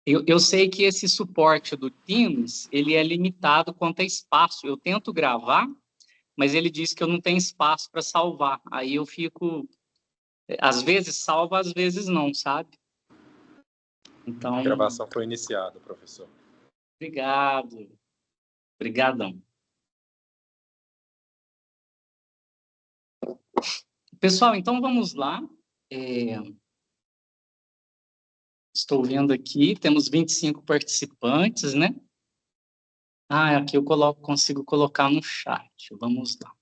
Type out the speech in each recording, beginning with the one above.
Eu sei que esse suporte do Teams, ele é limitado quanto a espaço. Eu tento gravar, mas ele diz que eu não tenho espaço para salvar. Aí eu fico, às vezes salva, às vezes não, sabe? Então, a gravação foi iniciada, professor. Obrigado. Obrigadão. Pessoal, então vamos lá. Estou vendo aqui, temos 25 participantes, né? Aqui eu consigo colocar no chat. Vamos lá.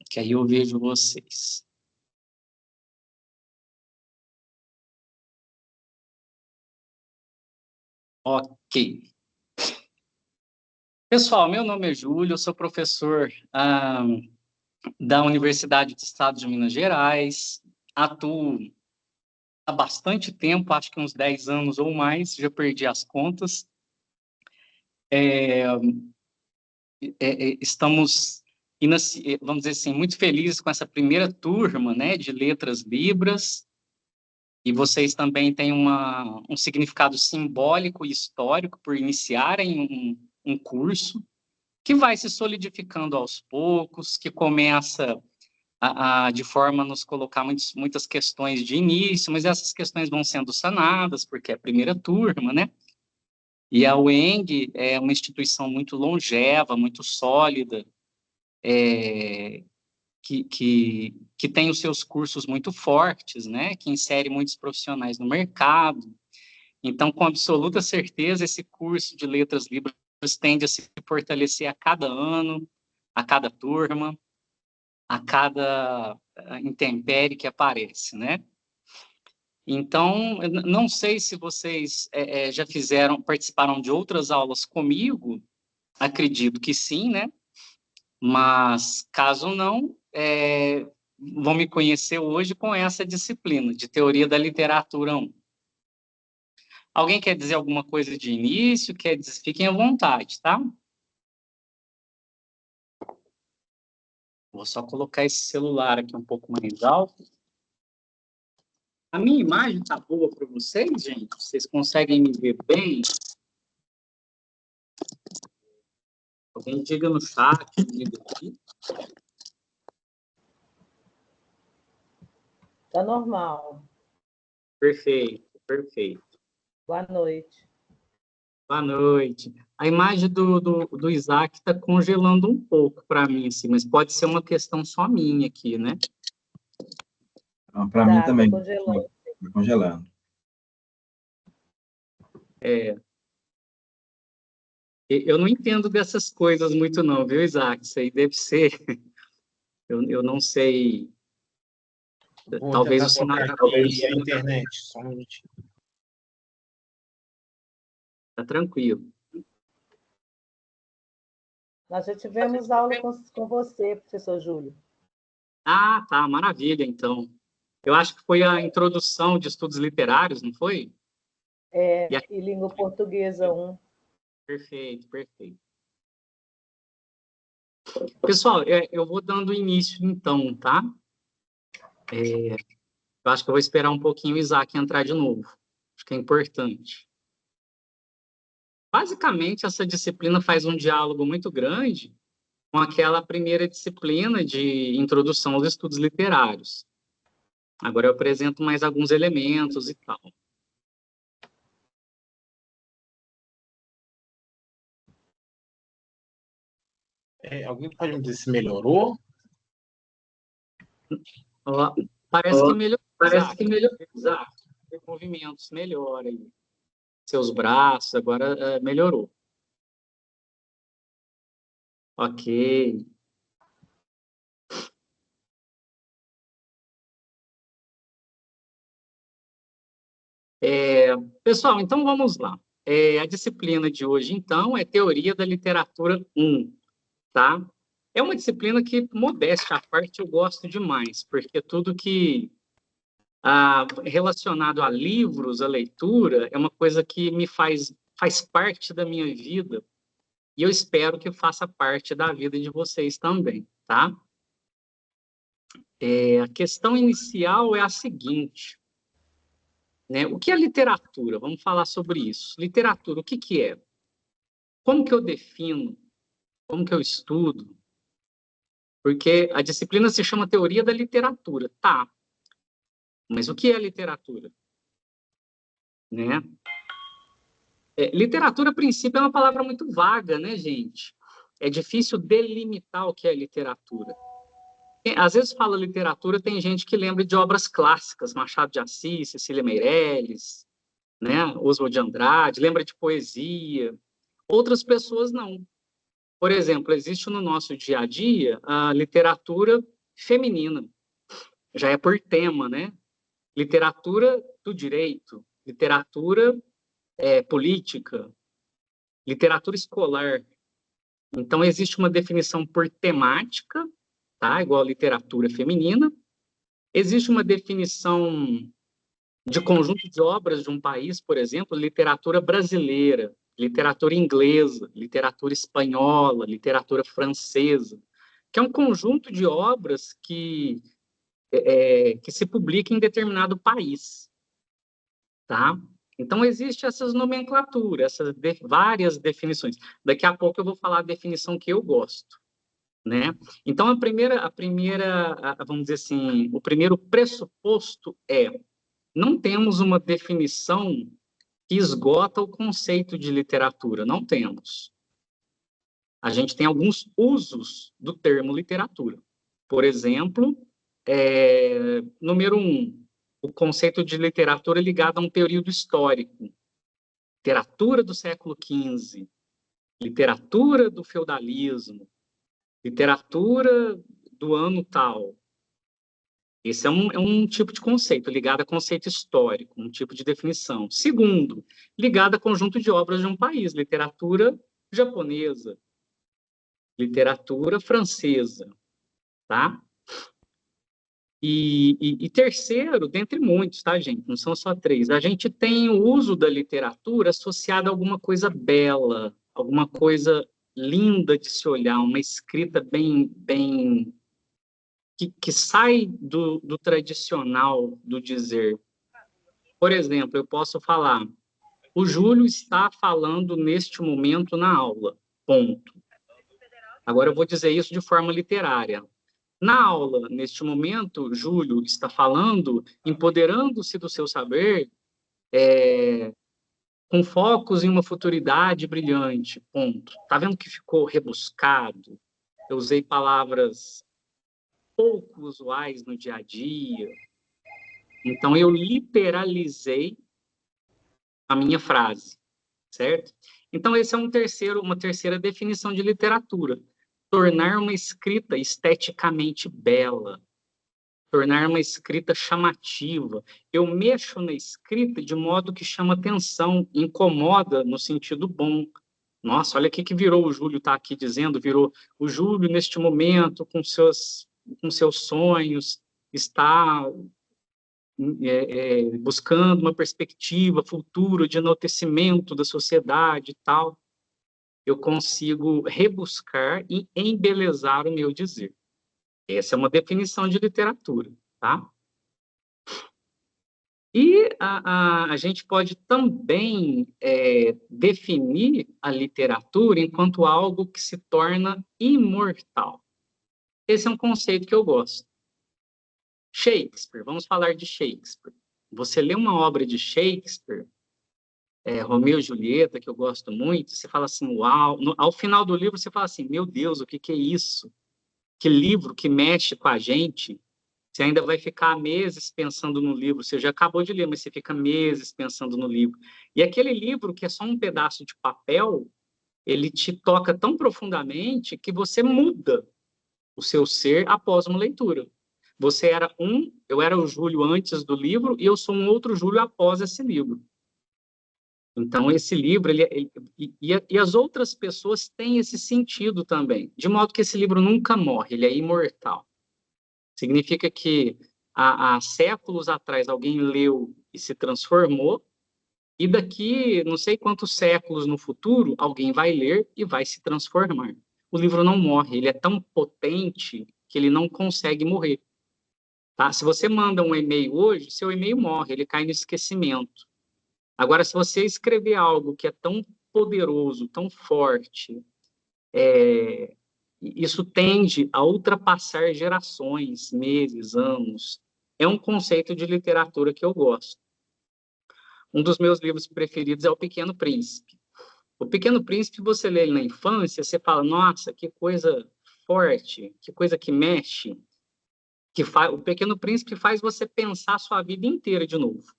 Que aí eu vejo vocês. Ok. Pessoal, meu nome é Júlio, eu sou professor da Universidade do Estado de Minas Gerais, atuo há bastante tempo, acho que uns 10 anos ou mais, já perdi as contas. Estamos, vamos dizer assim, muito felizes com essa primeira turma, né, de Letras Libras, e vocês também têm um significado simbólico e histórico por iniciarem um curso que vai se solidificando aos poucos, que começa de forma a nos colocar muitas questões de início, mas essas questões vão sendo sanadas, porque é a primeira turma, né? E a UENG é uma instituição muito longeva, muito sólida, que tem os seus cursos muito fortes, né? Que insere muitos profissionais no mercado. Então, com absoluta certeza, esse curso de Letras Libras tende a se fortalecer a cada ano, a cada turma, a cada intempérie que aparece, né? Então, não sei se vocês já participaram de outras aulas comigo, acredito que sim, né? Mas, caso não, vão me conhecer hoje com essa disciplina de Teoria da Literatura 1. Alguém quer dizer alguma coisa de início? Fiquem à vontade, tá? Vou só colocar esse celular aqui um pouco mais alto. A minha imagem tá boa para vocês, gente? Vocês conseguem me ver bem? Alguém diga no chat, diga aqui. Tá normal. Perfeito, perfeito. Boa noite. Boa noite. A imagem do Isaac está congelando um pouco para mim, assim, mas pode ser uma questão só minha aqui, né? Para mim também. Tá congelando. Tá congelando. Eu não entendo dessas coisas muito não, viu, Isaac? Isso aí deve ser... Eu não sei... Talvez o sinal... Talvez a internet, só um minutinho. Tá tranquilo. Nós já tivemos aula com você, professor Júlio. Tá, maravilha, então. Eu acho que foi a introdução de estudos literários, não foi? E língua portuguesa 1. Perfeito, perfeito. Pessoal, eu vou dando início, então, tá? Eu acho que eu vou esperar um pouquinho o Isaac entrar de novo. Acho que é importante. Basicamente, essa disciplina faz um diálogo muito grande com aquela primeira disciplina de introdução aos estudos literários. Agora eu apresento mais alguns elementos e tal. Alguém pode me dizer se melhorou? Parece que melhorou. Exato. Movimentos melhora aí. Seus braços, agora melhorou. Ok. Pessoal, então vamos lá. A disciplina de hoje, então, é Teoria da Literatura 1, tá? É uma disciplina que, modéstia à parte, eu gosto demais, porque tudo que relacionado a livros, a leitura, é uma coisa que faz parte da minha vida, e eu espero que faça parte da vida de vocês também, tá? A questão inicial é a seguinte: né? O que é literatura? Vamos falar sobre isso. Literatura, o que que é? Como que eu defino? Como que eu estudo? Porque a disciplina se chama Teoria da Literatura. Tá, mas o que é literatura? Né? Literatura, a princípio, é uma palavra muito vaga, né, gente? É difícil delimitar o que é literatura. Às vezes fala literatura, tem gente que lembra de obras clássicas, Machado de Assis, Cecília Meirelles, né, Oswald de Andrade, lembra de poesia. Outras pessoas não. Por exemplo, existe no nosso dia a dia a literatura feminina, já é por tema, né? Literatura do direito, literatura política, literatura escolar. Então, existe uma definição por temática, tá? Igual a literatura feminina. Existe uma definição de conjunto de obras de um país, por exemplo, literatura brasileira, literatura inglesa, literatura espanhola, literatura francesa, que é um conjunto de obras que se publica em determinado país, tá? Então, existem essas nomenclaturas, várias definições. Daqui a pouco eu vou falar a definição que eu gosto, né? Então, vamos dizer assim, o primeiro pressuposto não temos uma definição que esgota o conceito de literatura, não temos. A gente tem alguns usos do termo literatura. Por exemplo, número 1, o conceito de literatura ligado a um período histórico. Literatura do século XV, literatura do feudalismo, literatura do ano tal. Esse é um tipo de conceito, ligado a conceito histórico, um tipo de definição. Segundo, ligado a conjunto de obras de um país, literatura japonesa, literatura francesa, tá? E terceiro, dentre muitos, tá, gente? Não são só 3. A gente tem o uso da literatura associado a alguma coisa bela, alguma coisa linda de se olhar, uma escrita bem que sai do tradicional do dizer. Por exemplo, eu posso falar, o Júlio está falando neste momento na aula, ponto. Agora eu vou dizer isso de forma literária. Na aula, neste momento, Júlio está falando, empoderando-se do seu saber, com focos em uma futuridade brilhante, ponto. Tá vendo que ficou rebuscado? Eu usei palavras pouco usuais no dia a dia. Então, eu literalizei a minha frase, certo? Então, esse é uma terceira definição de literatura. Tornar uma escrita esteticamente bela, tornar uma escrita chamativa. Eu mexo na escrita de modo que chama atenção, incomoda no sentido bom. Nossa, olha o que virou o Júlio está aqui dizendo, virou o Júlio neste momento com seus sonhos, está buscando uma perspectiva futura de enaltecimento da sociedade e tal. Eu consigo rebuscar e embelezar o meu dizer. Essa é uma definição de literatura, tá? E a gente pode também definir a literatura enquanto algo que se torna imortal. Esse é um conceito que eu gosto. Shakespeare, vamos falar de Shakespeare. Você lê uma obra de Shakespeare, Romeu e Julieta, que eu gosto muito, você fala assim, uau. Ao final do livro você fala assim, meu Deus, o que é isso? Que livro que mexe com a gente. Você ainda vai ficar meses pensando no livro. Você já acabou de ler, mas você fica meses pensando no livro. E aquele livro, que é só um pedaço de papel, ele te toca tão profundamente que você muda o seu ser após uma leitura. Eu era o Júlio antes do livro e eu sou um outro Júlio após esse livro. Então, esse livro, e as outras pessoas têm esse sentido também, de modo que esse livro nunca morre, ele é imortal. Significa que há séculos atrás alguém leu e se transformou, e daqui não sei quantos séculos no futuro alguém vai ler e vai se transformar. O livro não morre, ele é tão potente que ele não consegue morrer. Tá? Se você manda um e-mail hoje, seu e-mail morre, ele cai no esquecimento. Agora, se você escrever algo que é tão poderoso, tão forte, isso tende a ultrapassar gerações, meses, anos. É um conceito de literatura que eu gosto. Um dos meus livros preferidos é O Pequeno Príncipe. O Pequeno Príncipe, você lê ele na infância, você fala, nossa, que coisa forte, que coisa que mexe, o Pequeno Príncipe faz você pensar a sua vida inteira de novo.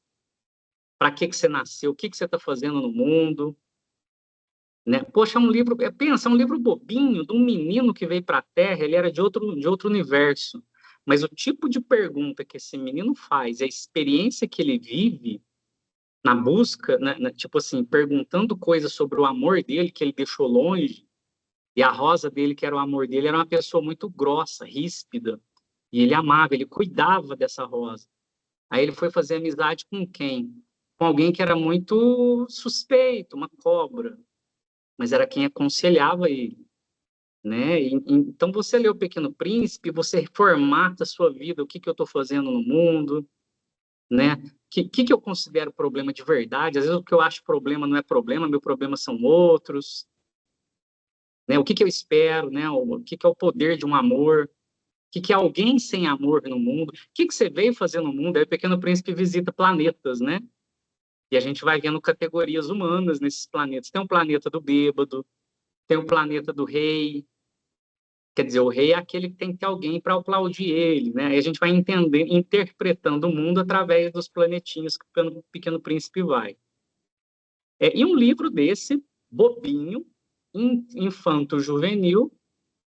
Para que você nasceu, o que você está fazendo no mundo, né? Poxa, é um livro, pensa, é um livro bobinho, de um menino que veio para a Terra, ele era de outro universo, mas o tipo de pergunta que esse menino faz, a experiência que ele vive, na busca, né, tipo assim, perguntando coisas sobre o amor dele, que ele deixou longe, e a rosa dele, que era o amor dele, era uma pessoa muito grossa, ríspida, e ele amava, ele cuidava dessa rosa. Aí ele foi fazer amizade com quem? Com alguém que era muito suspeito, uma cobra, mas era quem aconselhava ele, né? Então você lê O Pequeno Príncipe, você formata a sua vida, o que eu estou fazendo no mundo, né? Que eu considero problema de verdade? Às vezes o que eu acho problema não é problema, meu problema são outros, né? O que eu espero, né? O que é o poder de um amor? O que é alguém sem amor no mundo? O que você veio fazer no mundo? Aí o Pequeno Príncipe visita planetas, né? E a gente vai vendo categorias humanas nesses planetas. Tem o planeta do bêbado, tem o planeta do rei. Quer dizer, o rei é aquele que tem que ter alguém para aplaudir ele, né? E a gente vai entendendo, interpretando o mundo através dos planetinhos que o Pequeno Príncipe vai. E um livro desse, bobinho, infanto-juvenil,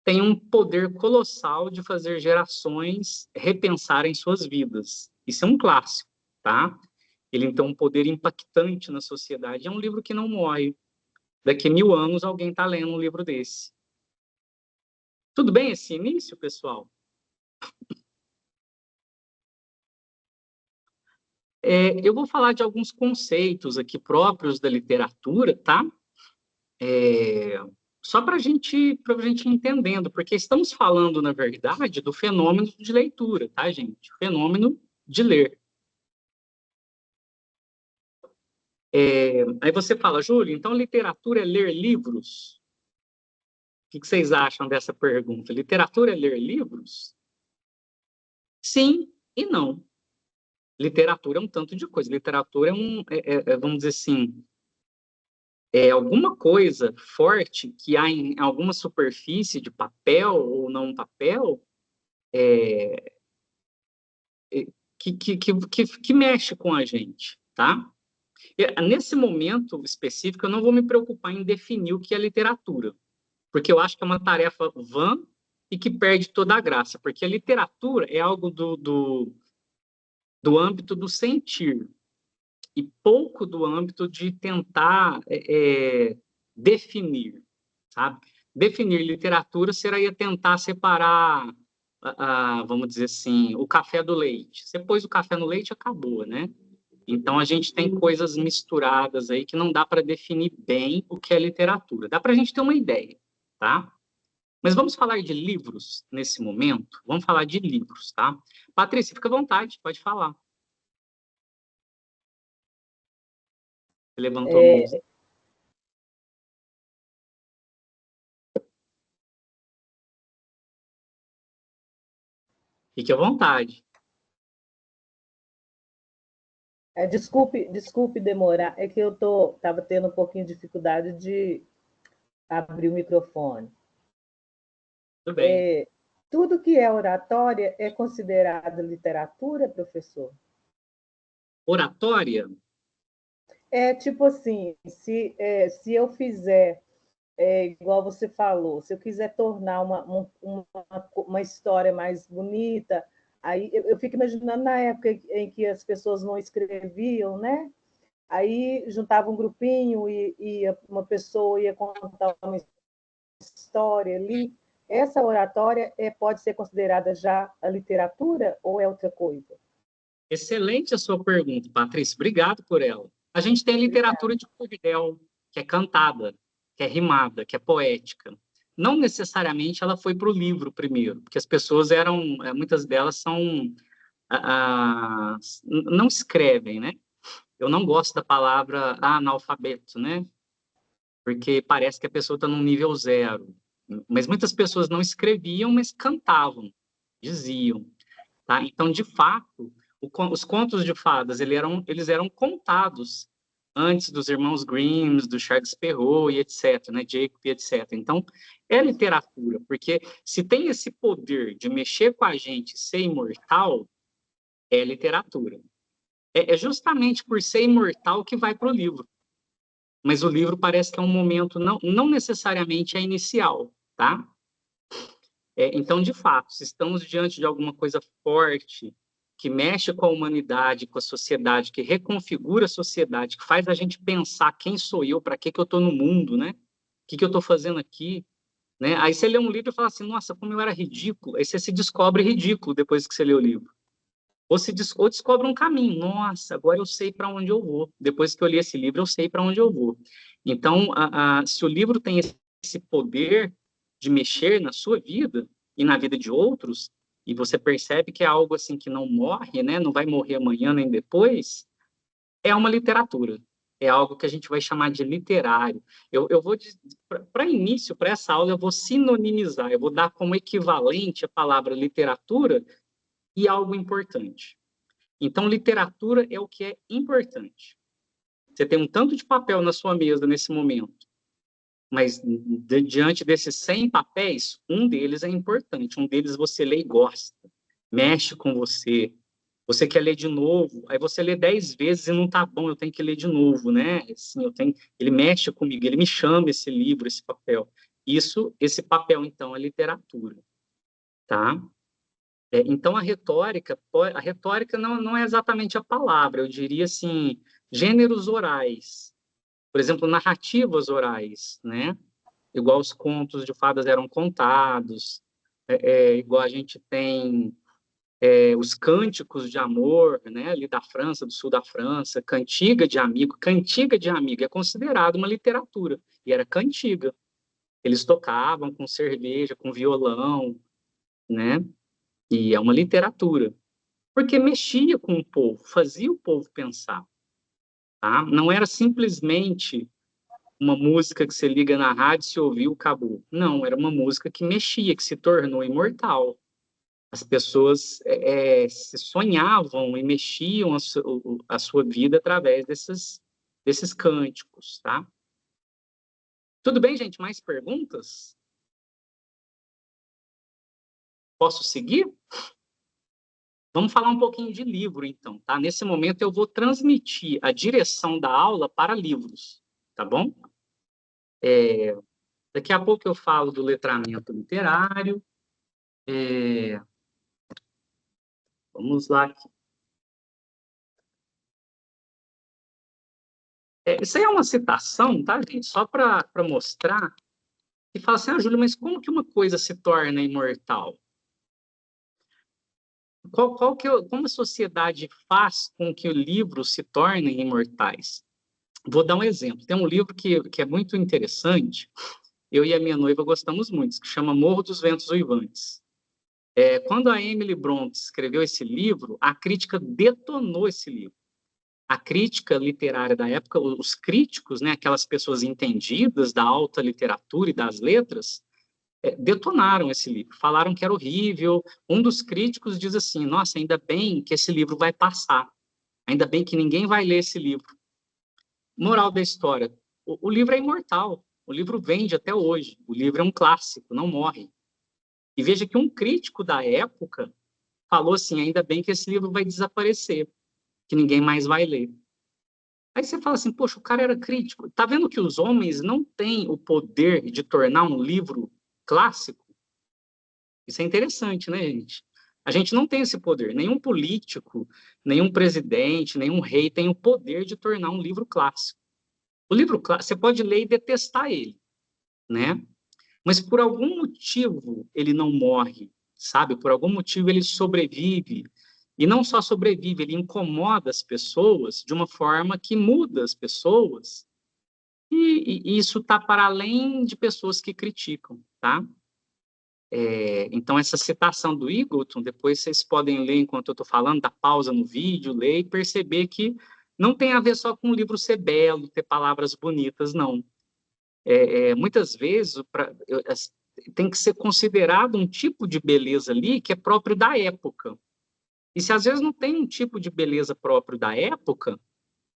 tem um poder colossal de fazer gerações repensarem suas vidas. Isso é um clássico, tá? Ele tem um poder impactante na sociedade. É um livro que não morre. Daqui a 1000 anos alguém está lendo um livro desse. Tudo bem esse início, pessoal? Eu vou falar de alguns conceitos aqui próprios da literatura, tá? Só para a gente ir entendendo, porque estamos falando, na verdade, do fenômeno de leitura, tá, gente? O fenômeno de ler. Aí você fala, Júlio, então literatura é ler livros? O que vocês acham dessa pergunta? Literatura é ler livros? Sim e não. Literatura é um tanto de coisa. Literatura vamos dizer assim, alguma coisa forte que há em alguma superfície de papel ou não papel que mexe com a gente, tá? Nesse momento específico, eu não vou me preocupar em definir o que é literatura, porque eu acho que é uma tarefa vã e que perde toda a graça, porque a literatura é algo do âmbito do sentir, e pouco do âmbito de tentar definir, sabe? Definir literatura seria tentar separar, vamos dizer assim, o café do leite. Você pôs o café no leite, acabou, né? Então, a gente tem coisas misturadas aí que não dá para definir bem o que é literatura. Dá para a gente ter uma ideia, tá? Mas vamos falar de livros nesse momento? Vamos falar de livros, tá? Patrícia, fica à vontade, pode falar. Você levantou a mão. Fique à vontade. Desculpe demorar, é que eu estava tendo um pouquinho de dificuldade de abrir o microfone. Tudo bem. Tudo que é oratória é considerado literatura, professor? Oratória? Tipo assim, se eu fizer, igual você falou, se eu quiser tornar uma história mais bonita, aí eu fico imaginando na época em que as pessoas não escreviam, né? Aí juntava um grupinho e uma pessoa ia contar uma história ali. Essa oratória pode ser considerada já a literatura ou é outra coisa? Excelente a sua pergunta, Patrícia. Obrigado por ela. A gente tem a literatura de cordel, que é cantada, que é rimada, que é poética. Não necessariamente ela foi para o livro primeiro, porque as pessoas muitas delas são não escrevem, né? Eu não gosto da palavra analfabeto, né? Porque parece que a pessoa está num nível zero. Mas muitas pessoas não escreviam, mas cantavam, diziam. Tá? Então, de fato, os contos de fadas eles eram contados antes dos irmãos Grimm, do Charles Perrault e etc., né? Jacob e etc. Então, é literatura, porque se tem esse poder de mexer com a gente, ser imortal, é literatura. É justamente por ser imortal que vai para o livro. Mas o livro parece que é um momento, não necessariamente é inicial, tá? Então, de fato, se estamos diante de alguma coisa forte, que mexe com a humanidade, com a sociedade, que reconfigura a sociedade, que faz a gente pensar quem sou eu, para que eu estou no mundo, né? O que eu estou fazendo aqui? Né? Aí você lê um livro e fala assim, nossa, como eu era ridículo. Aí você se descobre ridículo depois que você lê o livro. Ou descobre um caminho. Nossa, agora eu sei para onde eu vou. Depois que eu li esse livro, eu sei para onde eu vou. Então, se o livro tem esse poder de mexer na sua vida e na vida de outros, e você percebe que é algo assim que não morre, né? Não vai morrer amanhã nem depois, é uma literatura. É algo que a gente vai chamar de literário. Eu vou, para início, para essa aula, eu vou sinonimizar, eu vou dar como equivalente a palavra literatura e algo importante. Então, literatura é o que é importante. Você tem um tanto de papel na sua mesa nesse momento, mas diante desses 100 papéis, um deles é importante, um deles você lê e gosta, mexe com você. Você quer ler de novo, aí você lê 10 vezes e não tá bom, eu tenho que ler de novo, né? Assim, ele mexe comigo, ele me chama esse livro, esse papel. Esse papel, então, é literatura, tá? Então, a retórica não é exatamente a palavra, eu diria assim, gêneros orais, por exemplo, narrativas orais, né? Igual os contos de fadas eram contados, igual a gente tem os cânticos de amor, né? Ali da França, do sul da França, cantiga de amigo é considerado uma literatura, e era cantiga. Eles tocavam com cerveja, com violão, né? E é uma literatura. Porque mexia com o povo, fazia o povo pensar, tá? Não era simplesmente uma música que você liga na rádio, se ouviu, acabou. Não, era uma música que mexia, que se tornou imortal. As pessoas se sonhavam e mexiam a sua vida através desses cânticos, tá? Tudo bem, gente? Mais perguntas? Posso seguir? Vamos falar um pouquinho de livro, então, tá? Nesse momento eu vou transmitir a direção da aula para livros, tá bom? Daqui a pouco eu falo do letramento literário. Vamos lá. Isso aí é uma citação, tá, gente? Só para mostrar. E fala assim, Júlio, mas como que uma coisa se torna imortal? Como a sociedade faz com que o livro se tornem imortais? Vou dar um exemplo. Tem um livro que é muito interessante, eu e a minha noiva gostamos muito, que chama Morro dos Ventos Uivantes. Quando a Emily Brontë escreveu esse livro, a crítica detonou esse livro. A crítica literária da época, os críticos, né, aquelas pessoas entendidas da alta literatura e das letras, detonaram esse livro, falaram que era horrível. Um dos críticos diz assim, nossa, ainda bem que esse livro vai passar, ainda bem que ninguém vai ler esse livro. Moral da história, o livro é imortal, o livro vende até hoje, o livro é um clássico, não morre. E veja que um crítico da época falou assim, ainda bem que esse livro vai desaparecer, que ninguém mais vai ler. Aí você fala assim, poxa, o cara era crítico. Tá vendo que os homens não têm o poder de tornar um livro clássico? Isso é interessante, né, gente? A gente não tem esse poder. Nenhum político, nenhum presidente, nenhum rei tem o poder de tornar um livro clássico. O livro clássico, você pode ler e detestar ele, né? Mas por algum motivo ele não morre, sabe? Por algum motivo ele sobrevive. E não só sobrevive, ele incomoda as pessoas de uma forma que muda as pessoas. E isso está para além de pessoas que criticam, tá? Então, essa citação do Eagleton, depois vocês podem ler enquanto eu estou falando, dar pausa no vídeo, ler e perceber que não tem a ver só com o livro ser belo, ter palavras bonitas, não. Muitas vezes tem que ser considerado um tipo de beleza ali que é próprio da época. E se às vezes não tem um tipo de beleza próprio da época,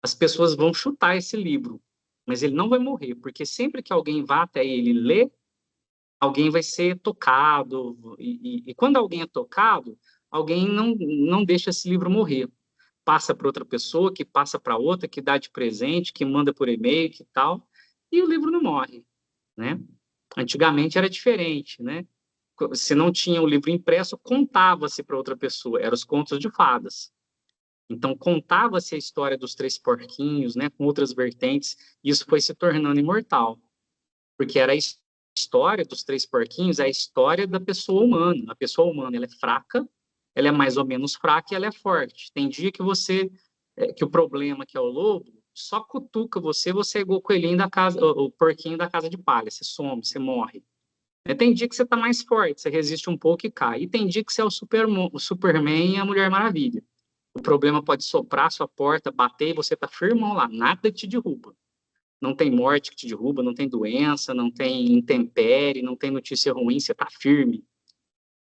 as pessoas vão chutar esse livro, mas ele não vai morrer, porque sempre que alguém vá até ele ler, alguém vai ser tocado, e quando alguém é tocado, alguém não deixa esse livro morrer. Passa para outra pessoa, que passa para outra, que dá de presente, que manda por e-mail, que tal, e o livro não morre, né? Antigamente era diferente, né? Se não tinha o livro impresso, contava-se para outra pessoa, eram os contos de fadas. Então, contava-se a história dos três porquinhos, né, com outras vertentes, e isso foi se tornando imortal, porque era a história dos três porquinhos, é a história da pessoa humana. A pessoa humana, ela é fraca, ela é mais ou menos fraca e ela é forte. Tem dia que que o problema, que é o lobo, só cutuca você é igual o coelhinho da casa, o porquinho da casa de palha, você some, você morre. Tem dia que você está mais forte, você resiste um pouco e cai. E tem dia que você é o Superman e a Mulher Maravilha. O problema pode soprar a sua porta, bater e você está firmão lá, nada te derruba. Não tem morte que te derruba, não tem doença, não tem intempérie, não tem notícia ruim, você está firme.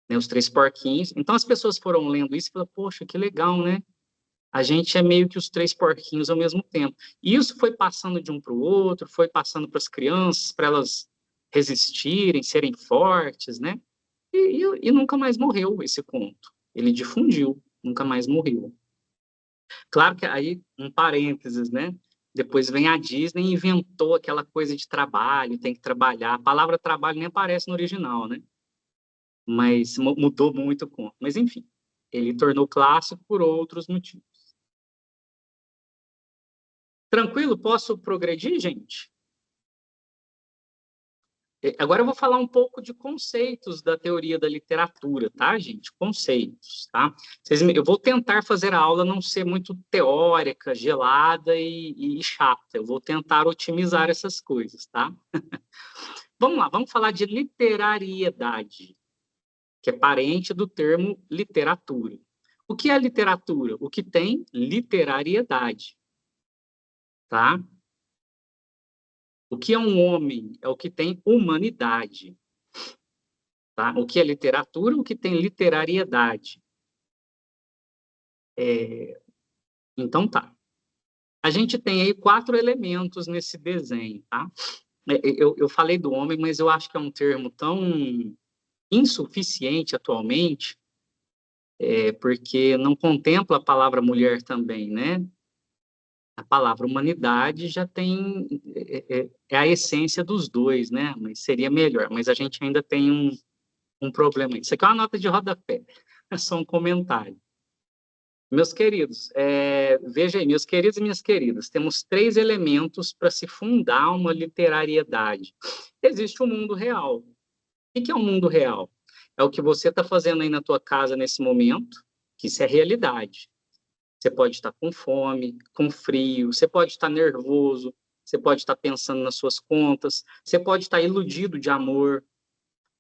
Né, os três porquinhos. Então as pessoas foram lendo isso e falaram, poxa, que legal, né? A gente é meio que os três porquinhos ao mesmo tempo. E isso foi passando de um para o outro, foi passando para as crianças, para elas resistirem, serem fortes, né? E nunca mais morreu esse conto. Ele difundiu, nunca mais morreu. Claro que aí, um parênteses, né? Depois vem a Disney e inventou aquela coisa de trabalho, tem que trabalhar. A palavra trabalho nem aparece no original, né? Mas mudou muito o conto. Mas, enfim, ele tornou clássico por outros motivos. Tranquilo? Posso progredir, gente? Agora eu vou falar um pouco de conceitos da teoria da literatura, tá, gente? Conceitos, tá? Eu vou tentar fazer a aula não ser muito teórica, gelada e chata. Eu vou tentar otimizar essas coisas, tá? Vamos lá, vamos falar de literariedade, que é parente do termo literatura. O que é literatura? O que tem literariedade, tá? O que é um homem? É o que tem humanidade. Tá? O que é literatura? O que tem literariedade. Então, tá. A gente tem aí 4 elementos nesse desenho, tá? Eu falei do homem, mas eu acho que é um termo tão insuficiente atualmente, porque não contempla a palavra mulher também, né? A palavra humanidade já tem... É a essência dos dois, né? Mas seria melhor. Mas a gente ainda tem um problema. Isso aqui é uma nota de rodapé. É só um comentário. Meus queridos, veja aí, meus queridos e minhas queridas, temos 3 elementos para se fundar uma literariedade. Existe o mundo real. O que é o mundo real? É o que você está fazendo aí na tua casa nesse momento, que isso é realidade. Você pode estar com fome, com frio, você pode estar nervoso, você pode estar pensando nas suas contas, você pode estar iludido de amor,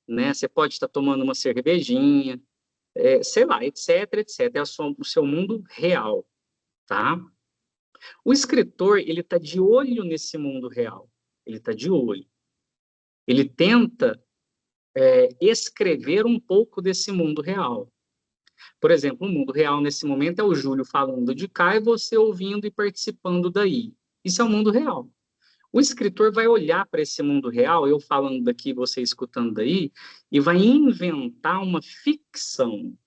né? Você pode estar tomando uma cervejinha, sei lá, etc, etc. É o seu mundo real, tá? O escritor, ele está de olho nesse mundo real. Ele está de olho. Ele tenta escrever um pouco desse mundo real. Por exemplo, o mundo real nesse momento é o Júlio falando de cá e você ouvindo e participando daí. Isso é o mundo real. O escritor vai olhar para esse mundo real, eu falando daqui, você escutando daí, e vai inventar uma ficção.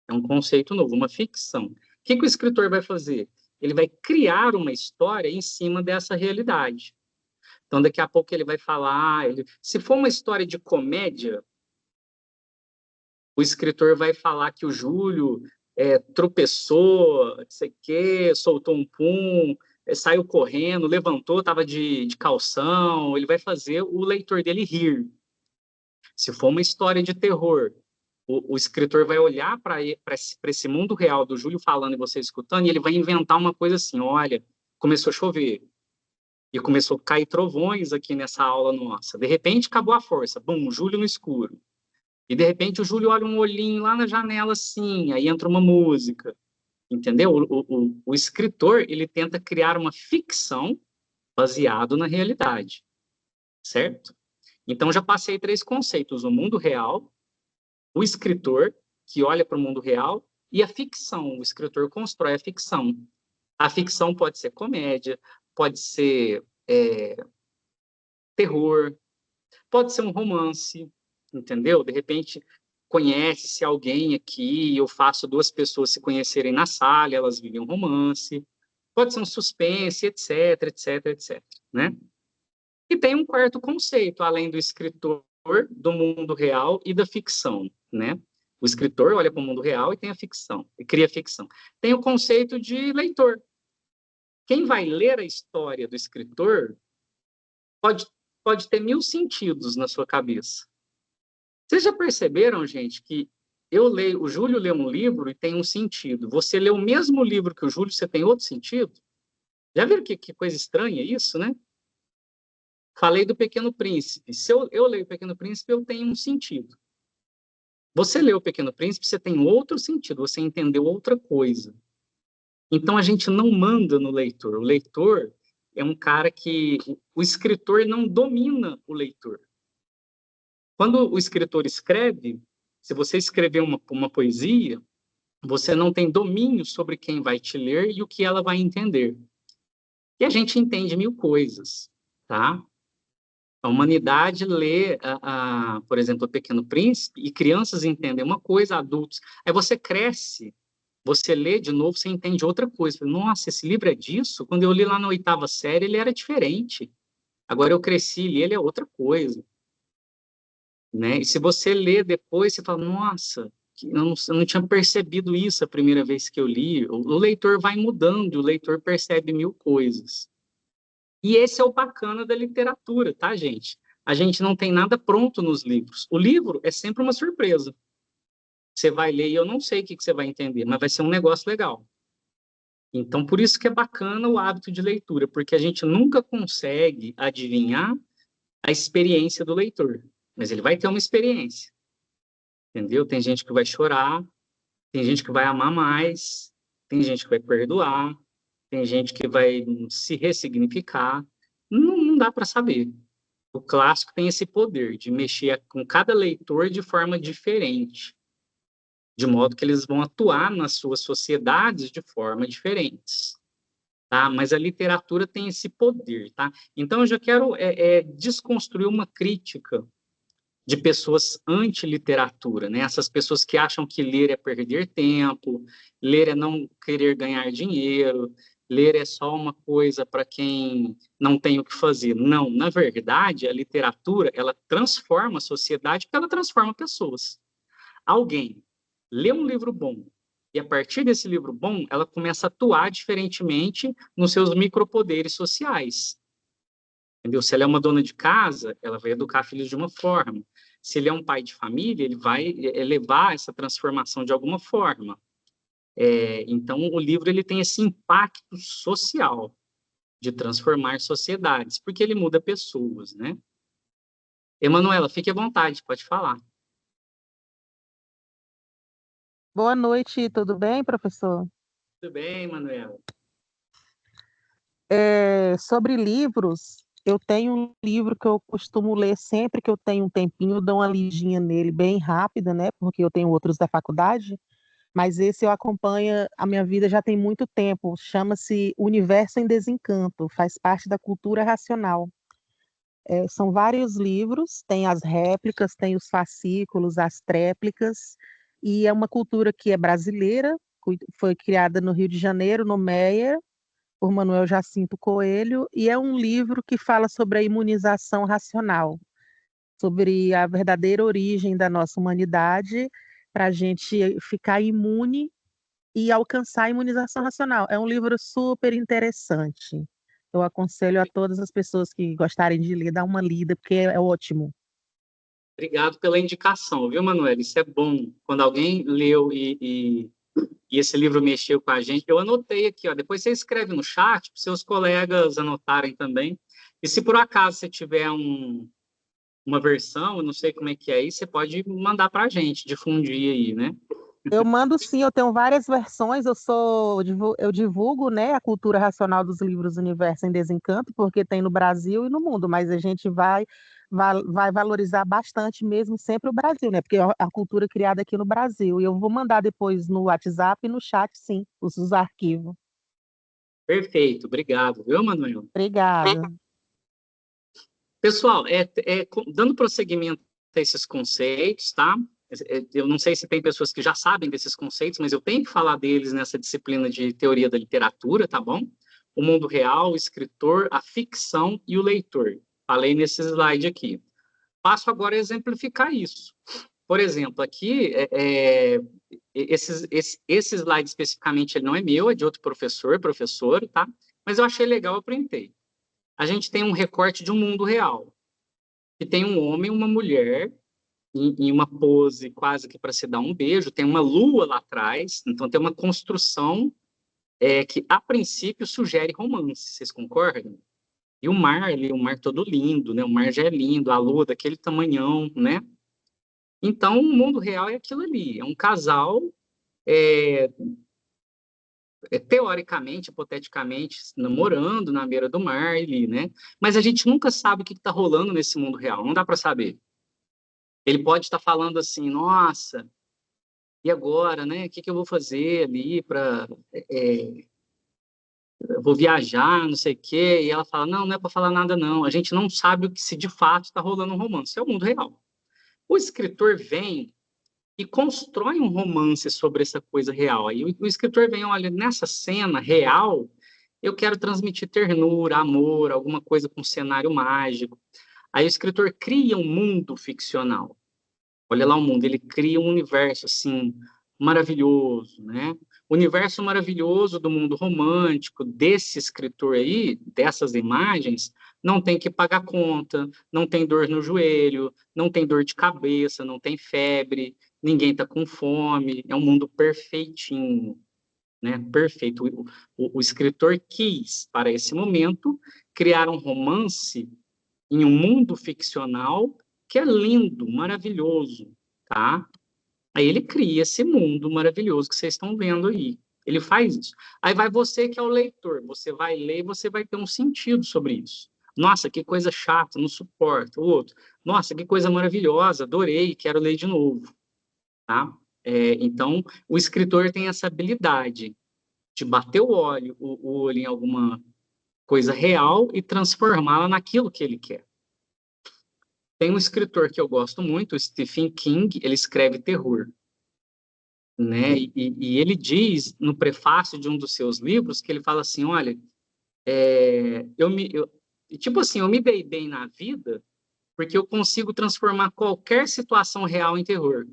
É um conceito novo, uma ficção. O que o escritor vai fazer? Ele vai criar uma história em cima dessa realidade. Então, daqui a pouco ele vai falar... Se for uma história de comédia, o escritor vai falar que o Júlio tropeçou, não sei o quê, soltou um pum, saiu correndo, levantou, estava de calção. Ele vai fazer o leitor dele rir. Se for uma história de terror, o escritor vai olhar para esse mundo real do Júlio falando e você escutando, e ele vai inventar uma coisa assim, olha, começou a chover, e começou a cair trovões aqui nessa aula nossa. De repente, acabou a força. Bum, Júlio no escuro. E, de repente, o Júlio olha um olhinho lá na janela, assim, aí entra uma música, entendeu? O escritor, ele tenta criar uma ficção baseado na realidade, certo? Então, já passei 3 conceitos: o mundo real, o escritor, que olha para o mundo real, e a ficção. O escritor constrói a ficção. A ficção pode ser comédia, pode ser terror, pode ser um romance, entendeu? De repente, conhece-se alguém aqui, eu faço 2 pessoas se conhecerem na sala, elas vivem um romance. Pode ser um suspense, etc, etc, etc, né? E tem um quarto conceito, além do escritor, do mundo real e da ficção, né? O escritor olha para o mundo real e tem a ficção, e cria a ficção. Tem o conceito de leitor. Quem vai ler a história do escritor pode, pode ter 1000 sentidos na sua cabeça. Vocês já perceberam, gente, que o Júlio lê um livro e tem um sentido. Você lê o mesmo livro que o Júlio, você tem outro sentido? Já viram que coisa estranha isso, né? Falei do Pequeno Príncipe. Se eu leio o Pequeno Príncipe, eu tenho um sentido. Você lê o Pequeno Príncipe, você tem outro sentido, você entendeu outra coisa. Então, a gente não manda no leitor. O leitor é um cara que... O escritor não domina o leitor. Quando o escritor escreve, se você escrever uma poesia, você não tem domínio sobre quem vai te ler e o que ela vai entender. E a gente entende 1000 coisas, tá? A humanidade lê, por exemplo, O Pequeno Príncipe, e crianças entendem uma coisa, adultos. Aí você cresce, você lê de novo, você entende outra coisa. Nossa, esse livro é disso? Quando eu li lá na 8ª série, ele era diferente. Agora eu cresci e li, ele é outra coisa. Né? E se você lê depois, você fala, nossa, eu não tinha percebido isso a primeira vez que eu li. O leitor vai mudando, o leitor percebe 1000 coisas. E esse é o bacana da literatura, tá, gente? A gente não tem nada pronto nos livros. O livro é sempre uma surpresa. Você vai ler e eu não sei o que você vai entender, mas vai ser um negócio legal. Então, por isso que é bacana o hábito de leitura, porque a gente nunca consegue adivinhar a experiência do leitor, mas ele vai ter uma experiência, entendeu? Tem gente que vai chorar, tem gente que vai amar mais, tem gente que vai perdoar, tem gente que vai se ressignificar. Não dá para saber. O clássico tem esse poder de mexer com cada leitor de forma diferente, de modo que eles vão atuar nas suas sociedades de forma diferentes, tá? Mas a literatura tem esse poder, tá? Então, eu já quero desconstruir uma crítica de pessoas anti-literatura, né? Essas pessoas que acham que ler é perder tempo, ler é não querer ganhar dinheiro, ler é só uma coisa para quem não tem o que fazer. Não, na verdade, a literatura, ela transforma a sociedade porque ela transforma pessoas. Alguém lê um livro bom e, a partir desse livro bom, ela começa a atuar diferentemente nos seus micropoderes sociais. Entendeu? Se ela é uma dona de casa, ela vai educar filhos de uma forma. Se ele é um pai de família, ele vai levar essa transformação de alguma forma. Então, o livro ele tem esse impacto social de transformar sociedades, porque ele muda pessoas, né? Emanuela, fique à vontade, pode falar. Boa noite, tudo bem, professor? Tudo bem, Emanuela? Sobre livros, eu tenho um livro que eu costumo ler sempre que eu tenho um tempinho, eu dou uma lidinha nele bem rápida, né? Porque eu tenho outros da faculdade, mas esse eu acompanho a minha vida já tem muito tempo. Chama-se Universo em Desencanto, faz parte da cultura racional. São vários livros, tem as réplicas, tem os fascículos, as tréplicas, e é uma cultura que é brasileira, foi criada no Rio de Janeiro, no Meia, por Manuel Jacinto Coelho, e é um livro que fala sobre a imunização racional, sobre a verdadeira origem da nossa humanidade, para a gente ficar imune e alcançar a imunização racional. É um livro super interessante. Eu aconselho a todas as pessoas que gostarem de ler, dar uma lida, porque é ótimo. Obrigado pela indicação, viu, Manuela? Isso é bom. Quando alguém leu e esse livro mexeu com a gente, eu anotei aqui, ó. Depois você escreve no chat para seus colegas anotarem também. E se por acaso você tiver uma versão, eu não sei como é que é aí, você pode mandar para a gente, difundir aí, né? Eu mando sim, eu tenho várias versões, eu divulgo, né, a cultura racional dos livros Universo em Desencanto, porque tem no Brasil e no mundo, mas a gente vai valorizar bastante mesmo sempre o Brasil, né, porque é a cultura criada aqui no Brasil, e eu vou mandar depois no WhatsApp e no chat, sim, os arquivos. Perfeito, obrigado, viu, Manuel? Obrigada. Pessoal, dando prosseguimento a esses conceitos, tá? Eu não sei se tem pessoas que já sabem desses conceitos, mas eu tenho que falar deles nessa disciplina de teoria da literatura, tá bom? O mundo real, o escritor, a ficção e o leitor. Falei nesse slide aqui. Passo agora a exemplificar isso. Por exemplo, aqui, esse slide especificamente ele não é meu, é de outro professor, tá? Mas eu achei legal, eu printei. A gente tem um recorte de um mundo real, que tem um homem e uma mulher em uma pose quase que para se dar um beijo, tem uma lua lá atrás, então tem uma construção que, a princípio, sugere romance, vocês concordam? E o mar ali, o mar todo lindo, né? O mar já é lindo, a lua daquele tamanhão, né? Então, o mundo real é aquilo ali, é um casal, teoricamente, hipoteticamente, namorando na beira do mar ali, né? Mas a gente nunca sabe o que está rolando nesse mundo real, não dá para saber. Ele pode estar falando assim, nossa, e agora, né? O que eu vou fazer ali para... eu vou viajar, não sei o quê, e ela fala, não, não é para falar nada, não. A gente não sabe o que se de fato está rolando um romance, é o mundo real. O escritor vem e constrói um romance sobre essa coisa real. Aí o escritor vem, olha, nessa cena real, eu quero transmitir ternura, amor, alguma coisa com cenário mágico. Aí o escritor cria um mundo ficcional. Olha lá o mundo, ele cria um universo, assim, maravilhoso, né? O universo maravilhoso do mundo romântico, desse escritor aí, dessas imagens, não tem que pagar conta, não tem dor no joelho, não tem dor de cabeça, não tem febre, ninguém está com fome, é um mundo perfeitinho, né? Perfeito. O escritor quis, para esse momento, criar um romance em um mundo ficcional que é lindo, maravilhoso, tá? Aí ele cria esse mundo maravilhoso que vocês estão vendo aí. Ele faz isso. Aí vai você que é o leitor, você vai ler e você vai ter um sentido sobre isso. Nossa, que coisa chata, não suporto. O outro, nossa, que coisa maravilhosa, adorei, quero ler de novo, tá? Então, o escritor tem essa habilidade de bater o olho em alguma coisa real e transformá-la naquilo que ele quer. Tem um escritor que eu gosto muito, o Stephen King, ele escreve terror, né? E ele diz no prefácio de um dos seus livros que ele fala assim, olha, tipo assim, eu me dei bem na vida porque eu consigo transformar qualquer situação real em terror.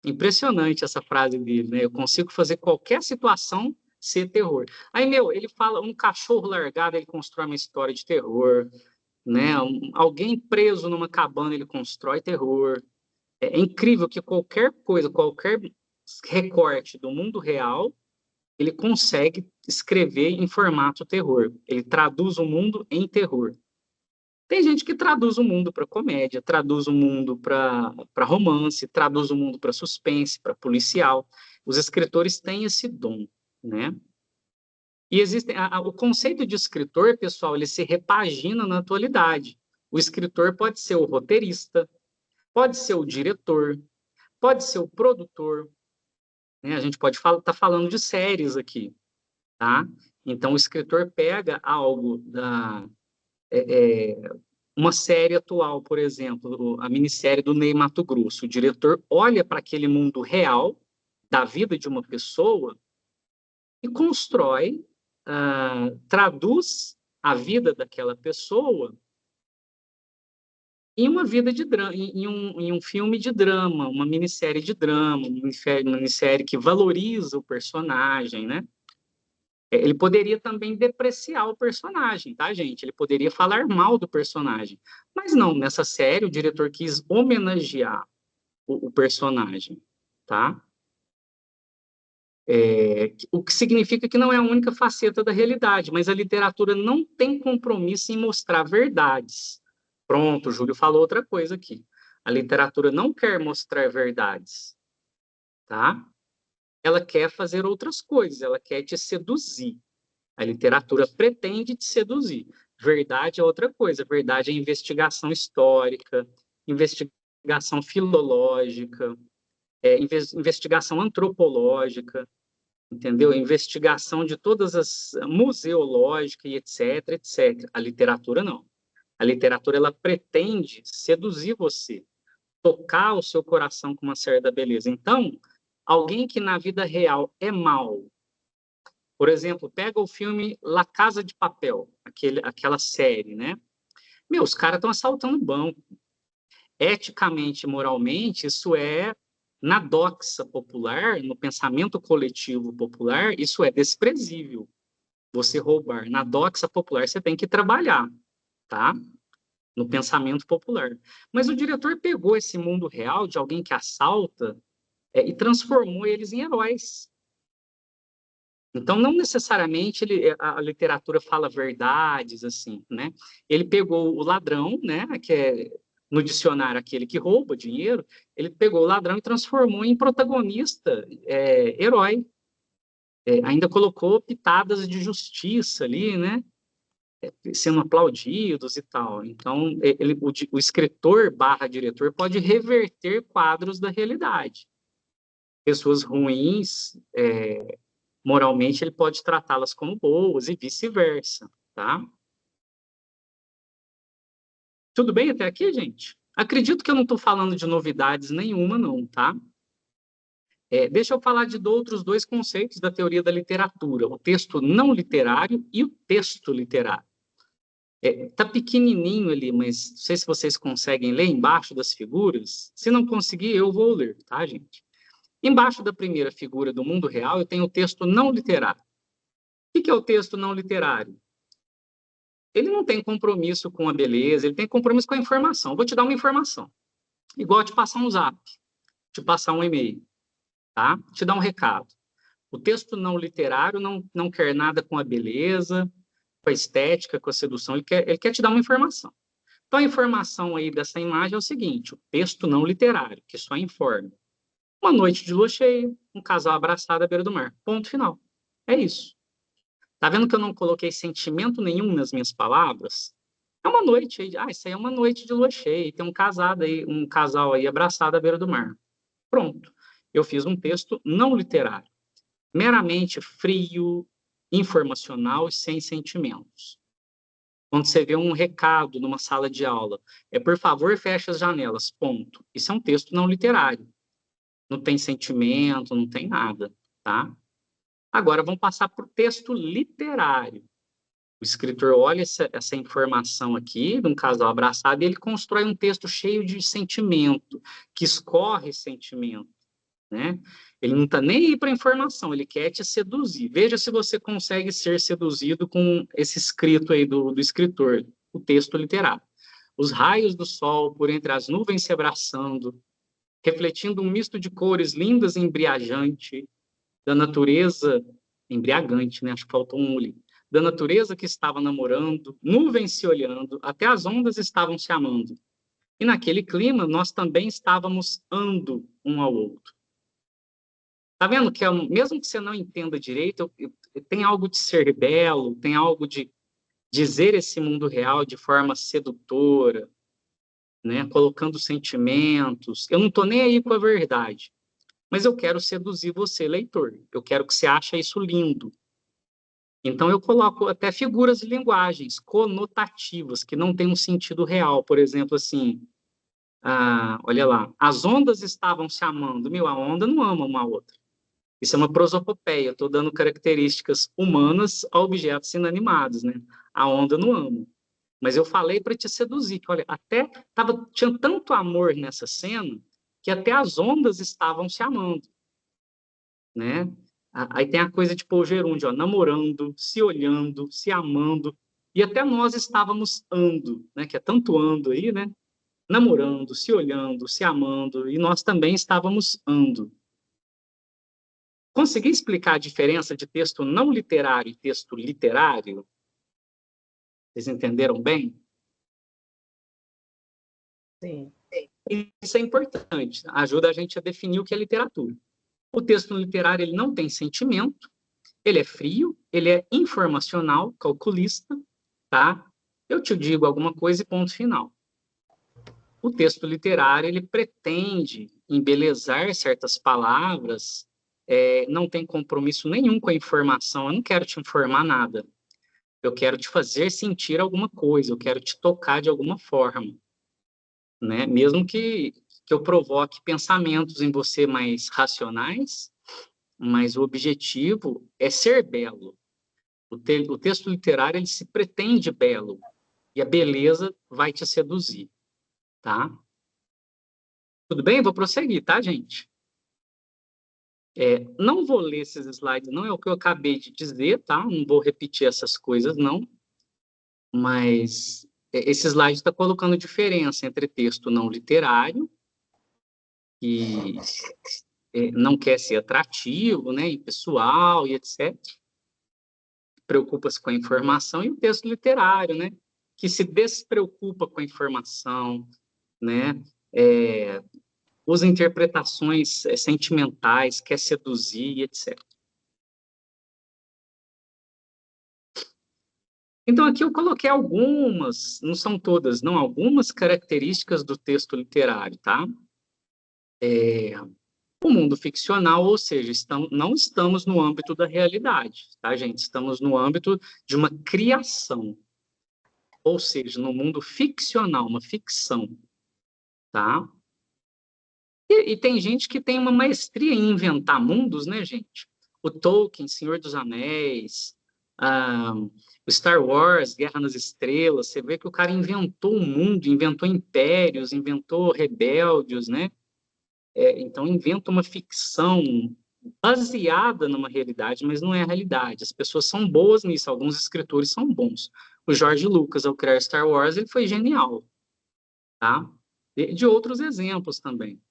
Impressionante essa frase dele, né? Eu consigo fazer qualquer situação ser terror. Aí, ele fala, um cachorro largado, ele constrói uma história de terror, né? Alguém preso numa cabana, ele constrói terror. É incrível que qualquer coisa, qualquer recorte do mundo real, ele consegue escrever em formato terror. Ele traduz o mundo em terror. Tem gente que traduz o mundo para comédia, traduz o mundo para romance, traduz o mundo para suspense, para policial. Os escritores têm esse dom, né? E o conceito de escritor, pessoal, ele se repagina na atualidade. O escritor pode ser o roteirista, pode ser o diretor, pode ser o produtor, né? A gente pode estar falando de séries aqui, tá? Então, o escritor pega algo uma série atual, por exemplo, a minissérie do Ney Matogrosso. O diretor olha para aquele mundo real da vida de uma pessoa e constrói, traduz a vida daquela pessoa em uma vida de drama, em um filme de drama, uma minissérie de drama, uma minissérie que valoriza o personagem, né? Ele poderia também depreciar o personagem, tá, gente? Ele poderia falar mal do personagem. Mas não, nessa série o diretor quis homenagear o personagem, tá? O que significa que não é a única faceta da realidade, mas a literatura não tem compromisso em mostrar verdades. Pronto, o Júlio falou outra coisa aqui. A literatura não quer mostrar verdades, tá? Ela quer fazer outras coisas, ela quer te seduzir. A literatura pretende te seduzir. Verdade é outra coisa. Verdade é investigação histórica, investigação filológica, investigação antropológica, entendeu? Investigação de todas as museológica e etc, etc. A literatura não. A literatura ela pretende seduzir você, tocar o seu coração com uma certa beleza. Então, alguém que na vida real é mau, por exemplo, pega o filme La Casa de Papel, aquela série, né? Meu, os caras estão assaltando banco. Eticamente, moralmente, isso é, na doxa popular, no pensamento coletivo popular, isso é desprezível. Você roubar. Na doxa popular, você tem que trabalhar, tá? No pensamento popular. Mas o diretor pegou esse mundo real de alguém que assalta e transformou eles em heróis. Então, não necessariamente a literatura fala verdades, assim, né? Ele pegou o ladrão, né, que é, no dicionário, aquele que rouba dinheiro, ele pegou o ladrão e transformou em protagonista, herói. Ainda colocou pitadas de justiça ali, né? Sendo aplaudidos e tal. Então, o escritor barra diretor pode reverter quadros da realidade. Pessoas ruins, moralmente, ele pode tratá-las como boas e vice-versa, tá? Tudo bem até aqui, gente? Acredito que eu não estou falando de novidades nenhuma, não, tá? Deixa eu falar de outros dois conceitos da teoria da literatura, o texto não literário e o texto literário. Tá pequenininho ali, mas não sei se vocês conseguem ler embaixo das figuras. Se não conseguir, eu vou ler, tá, gente? Embaixo da primeira figura do mundo real, eu tenho o texto não literário. O que é o texto não literário? Ele não tem compromisso com a beleza, ele tem compromisso com a informação. Vou te dar uma informação, igual te passar um zap, te passar um e-mail, tá? Te dar um recado. O texto não literário não quer nada com a beleza, com a estética, com a sedução, ele quer te dar uma informação. Então, a informação aí dessa imagem é o seguinte, o texto não literário, que só informa. Uma noite de lua cheia, um casal abraçado à beira do mar. Ponto final. É isso. Tá vendo que eu não coloquei sentimento nenhum nas minhas palavras? É uma noite aí, isso aí é uma noite de lua cheia, tem um casal aí abraçado à beira do mar. Pronto. Eu fiz um texto não literário, meramente frio, informacional e sem sentimentos. Quando você vê um recado numa sala de aula, por favor, feche as janelas, ponto. Isso é um texto não literário. Não tem sentimento, não tem nada, tá? Agora, vamos passar para o texto literário. O escritor olha essa informação aqui, de um casal abraçado, e ele constrói um texto cheio de sentimento, que escorre sentimento, né? Ele não está nem aí para a informação, ele quer te seduzir. Veja se você consegue ser seduzido com esse escrito aí do escritor, o texto literário. Os raios do sol por entre as nuvens se abraçando, refletindo um misto de cores lindas e embriagante, da natureza, embriagante, né? Acho que faltou um ali. Da natureza que estava namorando, nuvens se olhando, até as ondas estavam se amando. E naquele clima, nós também estávamos ando um ao outro. Tá vendo que, mesmo que você não entenda direito, tem algo de ser belo, tem algo de dizer esse mundo real de forma sedutora, né? Colocando sentimentos. Eu não estou nem aí com a verdade, mas eu quero seduzir você, leitor. Eu quero que você ache isso lindo. Então, eu coloco até figuras de linguagens conotativas, que não têm um sentido real. Por exemplo, assim, olha lá, as ondas estavam se amando. A onda não ama uma outra. Isso é uma prosopopeia, estou dando características humanas a objetos inanimados, né? A onda não ama. Mas eu falei para te seduzir, que olha, tinha tanto amor nessa cena, que até as ondas estavam se amando, né? Aí tem a coisa de Paul Gerúndio, namorando, se olhando, se amando, e até nós estávamos ando, né? Que é tanto ando aí, né? Namorando, se olhando, se amando, e nós também estávamos ando. Consegui explicar a diferença de texto não literário e texto literário? Vocês entenderam bem? Sim. Isso é importante, ajuda a gente a definir o que é literatura. O texto literário, ele não tem sentimento, ele é frio, ele é informacional, calculista, tá? Eu te digo alguma coisa e ponto final. O texto literário, ele pretende embelezar certas palavras, não tem compromisso nenhum com a informação, eu não quero te informar nada, eu quero te fazer sentir alguma coisa, eu quero te tocar de alguma forma, né? Mesmo que eu provoque pensamentos em você mais racionais, mas o objetivo é ser belo. O texto literário, ele se pretende belo, e a beleza vai te seduzir, tá? Tudo bem? Vou prosseguir, tá, gente? Não vou ler esses slides, não é o que eu acabei de dizer, tá? Não vou repetir essas coisas, não. Mas esse slide está colocando diferença entre texto não literário, que não quer ser atrativo, né, e pessoal, e etc. Preocupa-se com a informação, e o texto literário, né, que se despreocupa com a informação, né, usa interpretações sentimentais, quer seduzir, etc. Então, aqui eu coloquei algumas, não são todas, não, algumas características do texto literário, tá? O mundo ficcional, ou seja, não estamos no âmbito da realidade, tá, gente? Estamos no âmbito de uma criação, ou seja, no mundo ficcional, uma ficção, tá? E tem gente que tem uma maestria em inventar mundos, né, gente? O Tolkien, Senhor dos Anéis, o Star Wars, Guerra nas Estrelas, você vê que o cara inventou um mundo, inventou impérios, inventou rebeldes, né? Então, inventa uma ficção baseada numa realidade, mas não é a realidade. As pessoas são boas nisso, alguns escritores são bons. O George Lucas, ao criar Star Wars, ele foi genial, tá? De outros exemplos também.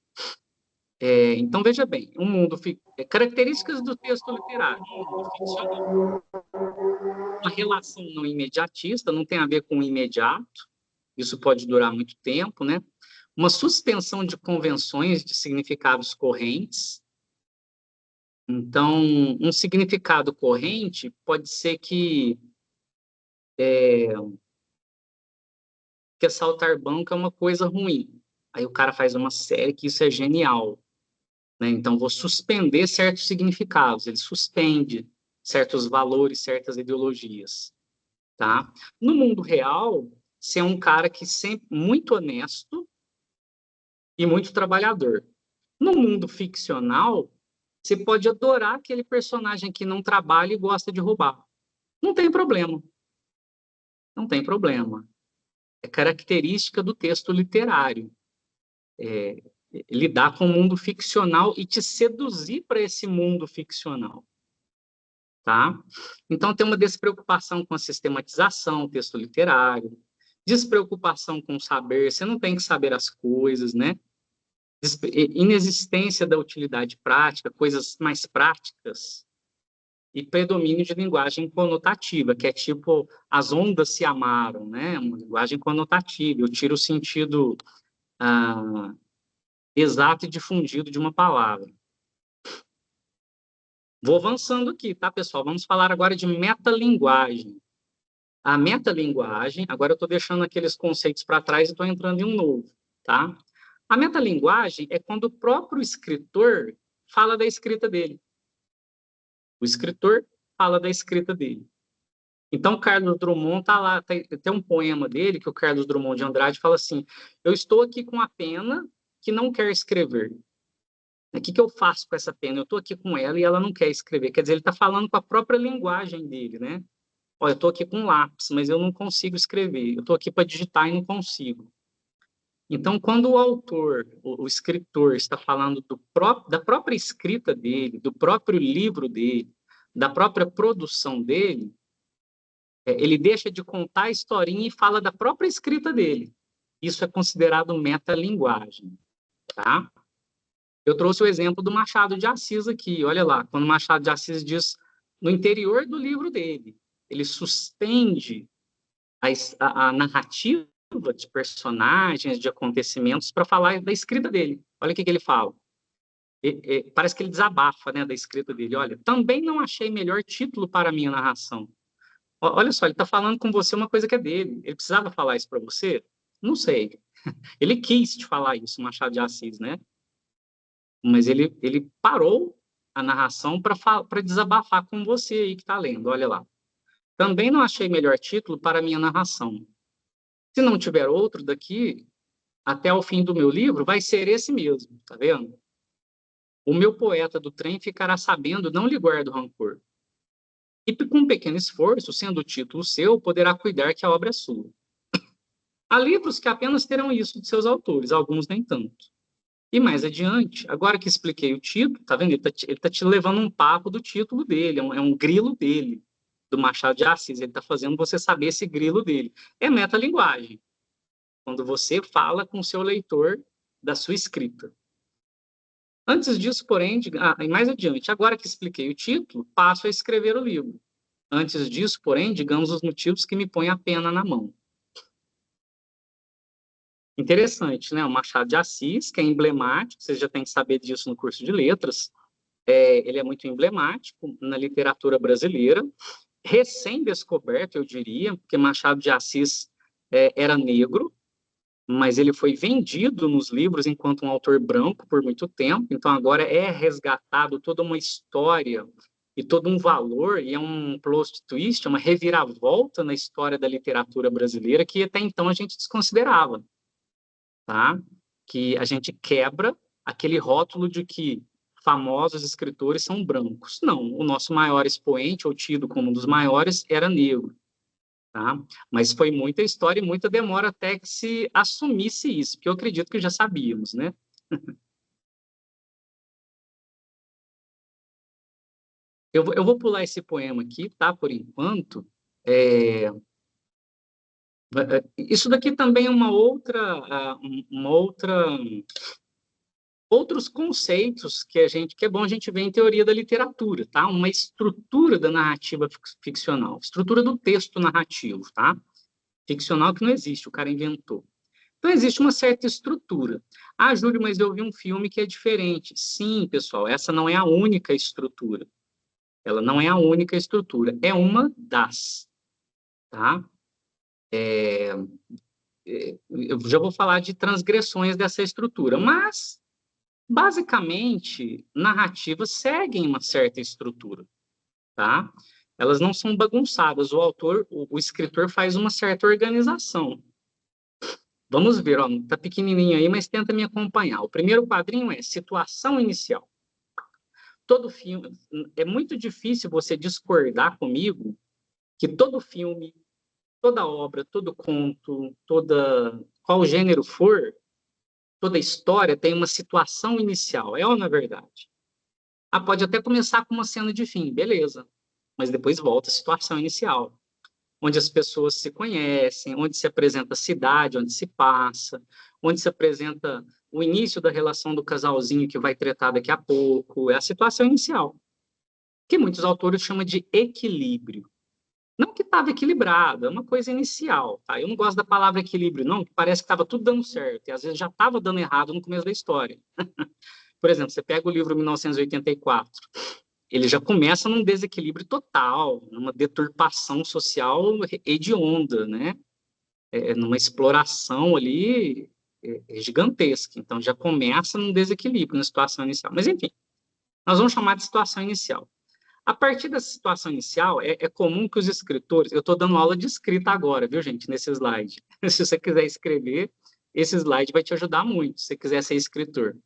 Então, veja bem, características do texto literário. Uma relação não imediatista, não tem a ver com o imediato, isso pode durar muito tempo, né? Uma suspensão de convenções de significados correntes. Então, um significado corrente pode ser que assaltar banco é uma coisa ruim. Aí o cara faz uma série que isso é genial, né? Então, vou suspender certos significados. Ele suspende certos valores, certas ideologias, tá? No mundo real, você é um cara que sempre muito honesto e muito trabalhador. No mundo ficcional, você pode adorar aquele personagem que não trabalha e gosta de roubar. Não tem problema. Não tem problema. É característica do texto literário. Lidar com o mundo ficcional e te seduzir para esse mundo ficcional. Tá? Então, tem uma despreocupação com a sistematização, texto literário, despreocupação com o saber, você não tem que saber as coisas, né? Inexistência da utilidade prática, coisas mais práticas, e predomínio de linguagem conotativa, que é tipo, as ondas se amaram, né? Uma linguagem conotativa, eu tiro o sentido exato e difundido de uma palavra. Vou avançando aqui, tá, pessoal? Vamos falar agora de metalinguagem. A metalinguagem, agora eu estou deixando aqueles conceitos para trás e estou entrando em um novo, tá? A metalinguagem é quando o próprio escritor fala da escrita dele. O escritor fala da escrita dele. Então, Carlos Drummond está lá, tem um poema dele que o Carlos Drummond de Andrade fala assim: eu estou aqui com a pena que não quer escrever. O que eu faço com essa pena? Eu estou aqui com ela e ela não quer escrever. Quer dizer, ele está falando com a própria linguagem dele, né? Olha, eu estou aqui com lápis, mas eu não consigo escrever. Eu estou aqui para digitar e não consigo. Então, quando o autor, o escritor, está falando da própria escrita dele, do próprio livro dele, da própria produção dele, ele deixa de contar a historinha e fala da própria escrita dele. Isso é considerado metalinguagem, tá? Eu trouxe o exemplo do Machado de Assis aqui. Olha lá, quando o Machado de Assis diz no interior do livro dele, ele suspende a narrativa de personagens, de acontecimentos, para falar da escrita dele. Olha o que ele fala. Parece que ele desabafa, né, da escrita dele. Olha, também não achei melhor título para a minha narração. Olha só, ele está falando com você uma coisa que é dele. Ele precisava falar isso para você? Não sei. Ele quis te falar isso, Machado de Assis, né? Mas ele parou a narração para desabafar com você aí que está lendo. Olha lá. Também não achei melhor título para a minha narração. Se não tiver outro daqui, até o fim do meu livro, vai ser esse mesmo, tá vendo? O meu poeta do trem ficará sabendo, não lhe guardo rancor. E com um pequeno esforço, sendo o título seu, poderá cuidar que a obra é sua. Há livros que apenas terão isso de seus autores, alguns nem tanto. E mais adiante, agora que expliquei o título, tá vendo? Ele tá te levando um papo do título dele, é um grilo dele, do Machado de Assis. Ele está fazendo você saber esse grilo dele. É metalinguagem. Quando você fala com o seu leitor da sua escrita. Antes disso, porém, e mais adiante, agora que expliquei o título, passo a escrever o livro. Antes disso, porém, digamos os motivos que me põem a pena na mão. Interessante, né? O Machado de Assis, que é emblemático, vocês já têm que saber disso no curso de letras, ele é muito emblemático na literatura brasileira, recém-descoberto, eu diria, porque Machado de Assis era negro, mas ele foi vendido nos livros enquanto um autor branco por muito tempo, então agora é resgatado toda uma história e todo um valor, e é um plot twist, uma reviravolta na história da literatura brasileira que até então a gente desconsiderava, tá? Que a gente quebra aquele rótulo de que famosos escritores são brancos. Não, o nosso maior expoente, ou tido como um dos maiores, era negro. Tá? Mas foi muita história e muita demora até que se assumisse isso, porque eu acredito que já sabíamos, né? Eu vou pular esse poema aqui, tá? Por enquanto. Isso daqui também é outros conceitos que é bom a gente ver em teoria da literatura, tá? Uma estrutura da narrativa ficcional, estrutura do texto narrativo, tá? Ficcional que não existe, o cara inventou. Então, existe uma certa estrutura. Ah, Júlio, mas eu vi um filme que é diferente. Sim, pessoal, essa não é a única estrutura. Ela não é a única estrutura. É uma das, tá? Eu já vou falar de transgressões dessa estrutura, mas, basicamente, narrativas seguem uma certa estrutura, tá? Elas não são bagunçadas. O autor, o escritor faz uma certa organização. Vamos ver, ó, tá pequenininho aí, mas tenta me acompanhar. O primeiro quadrinho é situação inicial. Todo filme, é muito difícil você discordar comigo que todo filme, toda obra, todo conto, qual gênero for, toda história tem uma situação inicial, é ou não é verdade? Ah, pode até começar com uma cena de fim, beleza, mas depois volta a situação inicial, onde as pessoas se conhecem, onde se apresenta a cidade, onde se passa, onde se apresenta o início da relação do casalzinho que vai tratar daqui a pouco, é a situação inicial, que muitos autores chamam de equilíbrio. Não que estava equilibrado, é uma coisa inicial, tá? Eu não gosto da palavra equilíbrio, não, que parece que estava tudo dando certo, e às vezes já estava dando errado no começo da história. Por exemplo, você pega o livro 1984, ele já começa num desequilíbrio total, numa deturpação social hedionda, né? Numa exploração ali gigantesca. Então, já começa num desequilíbrio na situação inicial. Mas, enfim, nós vamos chamar de situação inicial. A partir dessa situação inicial, é comum que os escritores... Eu estou dando aula de escrita agora, viu, gente, nesse slide. Se você quiser escrever, esse slide vai te ajudar muito, se você quiser ser escritor.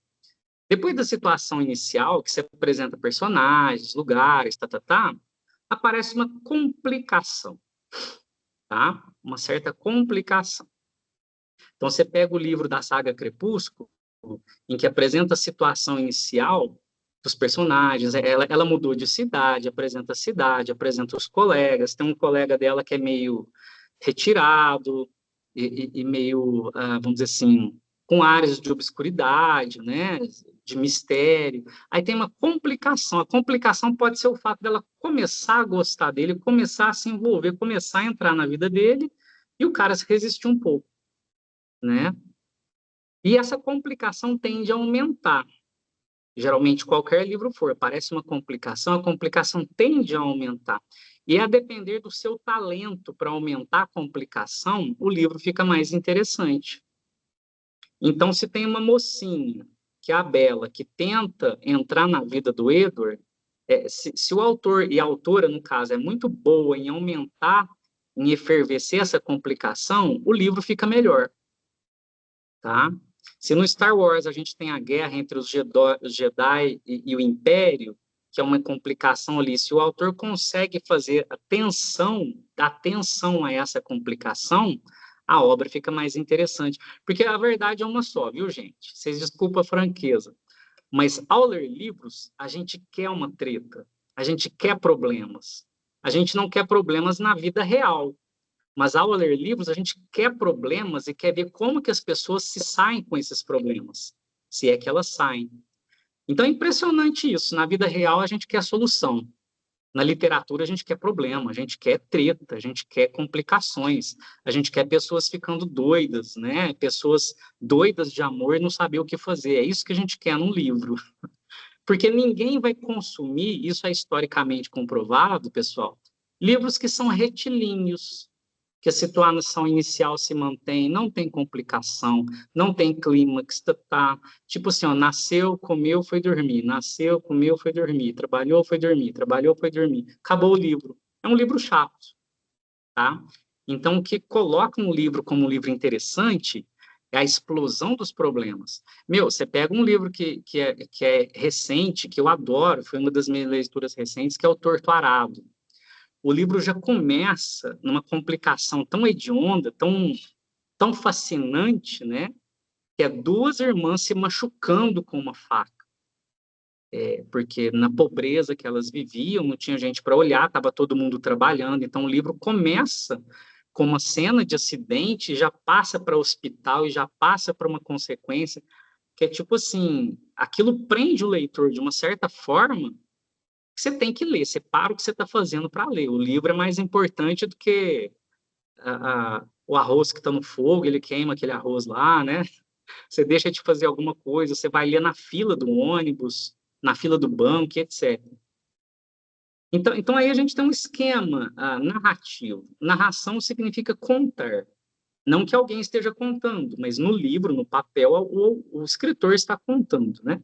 Depois da situação inicial, que você apresenta personagens, lugares, aparece uma complicação, tá? Uma certa complicação. Então, você pega o livro da saga Crepúsculo, em que apresenta a situação inicial dos personagens, ela mudou de cidade, apresenta os colegas, tem um colega dela que é meio retirado e meio, vamos dizer assim, com áreas de obscuridade, né, de mistério. Aí tem uma complicação. A complicação pode ser o fato dela começar a gostar dele, começar a se envolver, começar a entrar na vida dele, e o cara se resistir um pouco. né? E essa complicação tende a aumentar. Geralmente, qualquer livro for, aparece uma complicação, a complicação tende a aumentar. E a depender do seu talento para aumentar a complicação, o livro fica mais interessante. Então, se tem uma mocinha, que é a Bella, que tenta entrar na vida do Edward, se o autor e a autora, no caso, é muito boa em aumentar, em efervescer essa complicação, o livro fica melhor. Tá? Se no Star Wars a gente tem a guerra entre os Jedi e o Império, que é uma complicação ali, se o autor consegue fazer dar atenção a essa complicação, a obra fica mais interessante. Porque a verdade é uma só, viu, gente? Vocês desculpem a franqueza, mas ao ler livros, a gente quer uma treta, a gente quer problemas. A gente não quer problemas na vida real, mas ao ler livros, a gente quer problemas e quer ver como que as pessoas se saem com esses problemas, se é que elas saem. Então é impressionante isso. Na vida real, a gente quer solução. Na literatura, a gente quer problema, a gente quer treta, a gente quer complicações, a gente quer pessoas ficando doidas, né? Pessoas doidas de amor e não saber o que fazer. É isso que a gente quer num livro. Porque ninguém vai consumir, isso é historicamente comprovado, pessoal, livros que são retilíneos, que a situação inicial se mantém, não tem complicação, não tem clímax, tipo assim, ó, nasceu, comeu, foi dormir, nasceu, comeu, foi dormir, trabalhou, foi dormir, trabalhou, foi dormir, acabou o livro. É um livro chato, tá? Então, o que coloca um livro como um livro interessante é a explosão dos problemas. Você pega um livro que é recente, que eu adoro, foi uma das minhas leituras recentes, que é o Torto Arado. O livro já começa numa complicação tão hedionda, tão fascinante, né? Que é duas irmãs se machucando com uma faca. Porque na pobreza que elas viviam, não tinha gente para olhar, estava todo mundo trabalhando. Então, o livro começa com uma cena de acidente, já passa para o hospital e já passa para uma consequência, que é tipo assim, aquilo prende o leitor de uma certa forma, você tem que ler, você para o que você está fazendo para ler. O livro é mais importante do que o arroz que está no fogo, ele queima aquele arroz lá, né? Você deixa de fazer alguma coisa, você vai ler na fila do ônibus, na fila do banco, etc. Então aí a gente tem um esquema narrativo. Narração significa contar. Não que alguém esteja contando, mas no livro, no papel, o escritor está contando, né?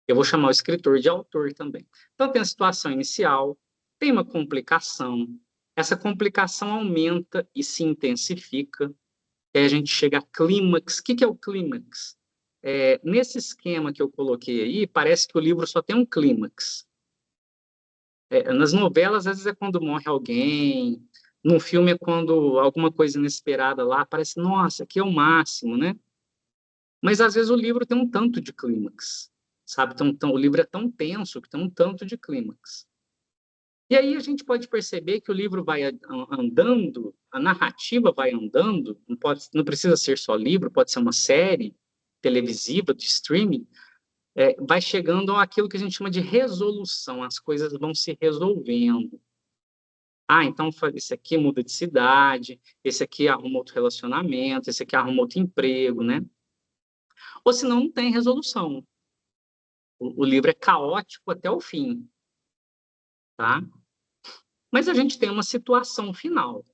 Eu vou chamar o escritor de autor também. Então, tem a situação inicial, tem uma complicação, essa complicação aumenta e se intensifica, e aí a gente chega a clímax. O que é o clímax? Nesse esquema que eu coloquei aí, parece que o livro só tem um clímax. Nas novelas, às vezes é quando morre alguém, no filme é quando alguma coisa inesperada lá, parece, nossa, aqui é o máximo, né? Mas às vezes o livro tem um tanto de clímax. Sabe? Então, o livro é tão tenso que tem um tanto de clímax. E aí a gente pode perceber que o livro vai andando, a narrativa vai andando, não precisa ser só livro, pode ser uma série televisiva, de streaming, vai chegando àquilo que a gente chama de resolução, as coisas vão se resolvendo. Então esse aqui muda de cidade, esse aqui arruma outro relacionamento, esse aqui arruma outro emprego, né? Ou senão não tem resolução. O livro é caótico até o fim, tá? Mas a gente tem uma situação final,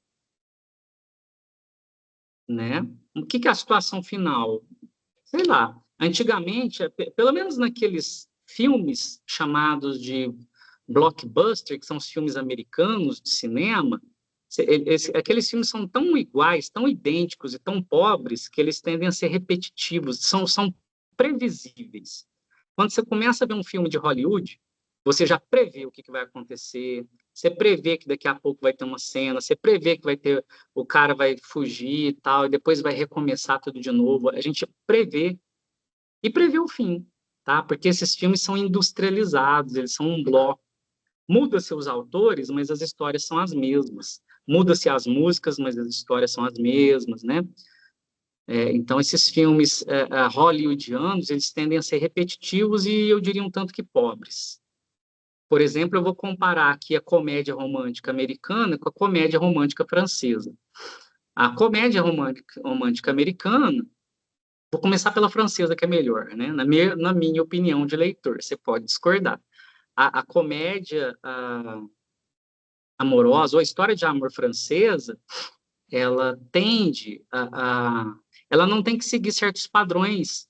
né? O que é a situação final? Sei lá. Antigamente, pelo menos naqueles filmes chamados de blockbuster, que são os filmes americanos de cinema, aqueles filmes são tão iguais, tão idênticos e tão pobres que eles tendem a ser repetitivos, são previsíveis. Quando você começa a ver um filme de Hollywood, você já prevê o que vai acontecer, você prevê que daqui a pouco vai ter uma cena, você prevê que o cara vai fugir e tal, e depois vai recomeçar tudo de novo. A gente prevê, e prevê o fim, tá? Porque esses filmes são industrializados, eles são um bloco. Muda-se os autores, mas as histórias são as mesmas. Muda-se as músicas, mas as histórias são as mesmas, né? Então, esses filmes hollywoodianos, eles tendem a ser repetitivos e, eu diria, um tanto que pobres. Por exemplo, eu vou comparar aqui a comédia romântica americana com a comédia romântica francesa. A comédia romântica americana, vou começar pela francesa, que é melhor, né? Na minha opinião de leitor, você pode discordar. A comédia amorosa, ou a história de amor francesa, ela tende ela não tem que seguir certos padrões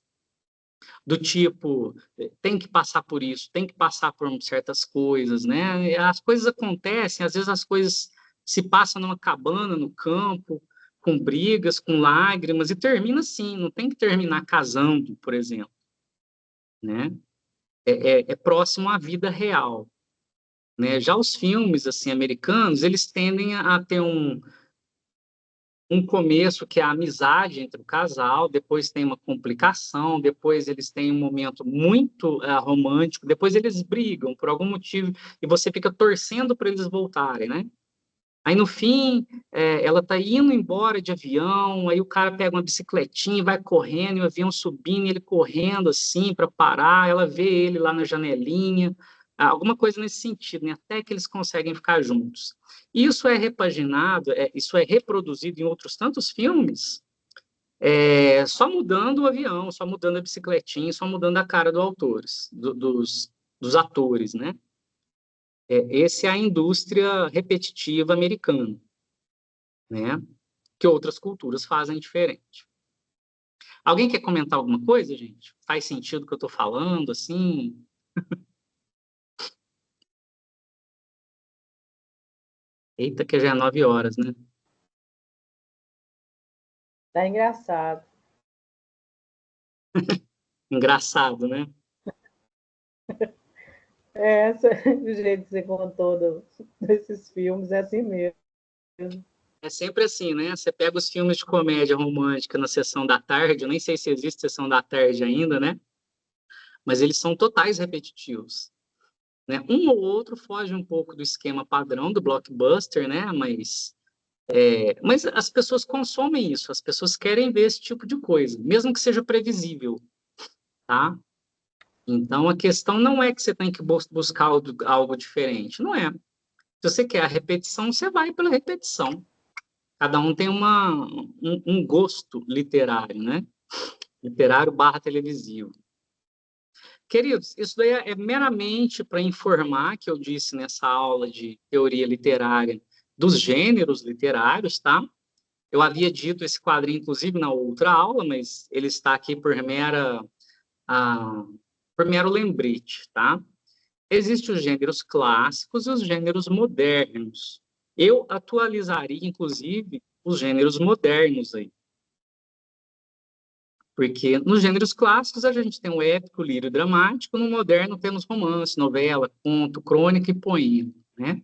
do tipo, tem que passar por isso, tem que passar por certas coisas, né? As coisas acontecem, às vezes as coisas se passam numa cabana, no campo, com brigas, com lágrimas, e termina assim, não tem que terminar casando, por exemplo, né? É próximo à vida real, né? Já os filmes, assim, americanos, eles tendem a ter um começo que é a amizade entre o casal, depois tem uma complicação, depois eles têm um momento muito romântico, depois eles brigam por algum motivo e você fica torcendo para eles voltarem, né? Aí no fim, ela tá indo embora de avião, aí o cara pega uma bicicletinha e vai correndo, e o avião subindo, e ele correndo assim para parar, ela vê ele lá na janelinha, alguma coisa nesse sentido, né? Até que eles conseguem ficar juntos. Isso é repaginado, isso é reproduzido em outros tantos filmes, só mudando o avião, só mudando a bicicletinha, só mudando a cara dos atores, né? Essa é a indústria repetitiva americana, né? Que outras culturas fazem diferente. Alguém quer comentar alguma coisa, gente? Faz sentido o que eu estou falando, assim? Eita, que já é 9 horas, né? Tá engraçado. Engraçado, né? Do jeito que você contou desses filmes, é assim mesmo. É sempre assim, né? Você pega os filmes de comédia romântica na sessão da tarde, eu nem sei se existe sessão da tarde ainda, né? Mas eles são totais repetitivos, né? Um ou outro foge um pouco do esquema padrão do blockbuster, né? Mas as pessoas consomem isso, as pessoas querem ver esse tipo de coisa, mesmo que seja previsível, tá? Então, a questão não é que você tem que buscar algo diferente, não é. Se você quer a repetição, você vai pela repetição. Cada um tem um gosto literário, né? Literário barra televisivo. Queridos, isso daí é meramente para informar, que eu disse nessa aula de teoria literária, dos gêneros literários, tá? Eu havia dito esse quadrinho, inclusive, na outra aula, mas ele está aqui por mero lembrete, tá? Existem os gêneros clássicos e os gêneros modernos. Eu atualizaria, inclusive, os gêneros modernos aí. Porque nos gêneros clássicos a gente tem o épico, o lírio dramático, no moderno temos romance, novela, conto, crônica e poema, né?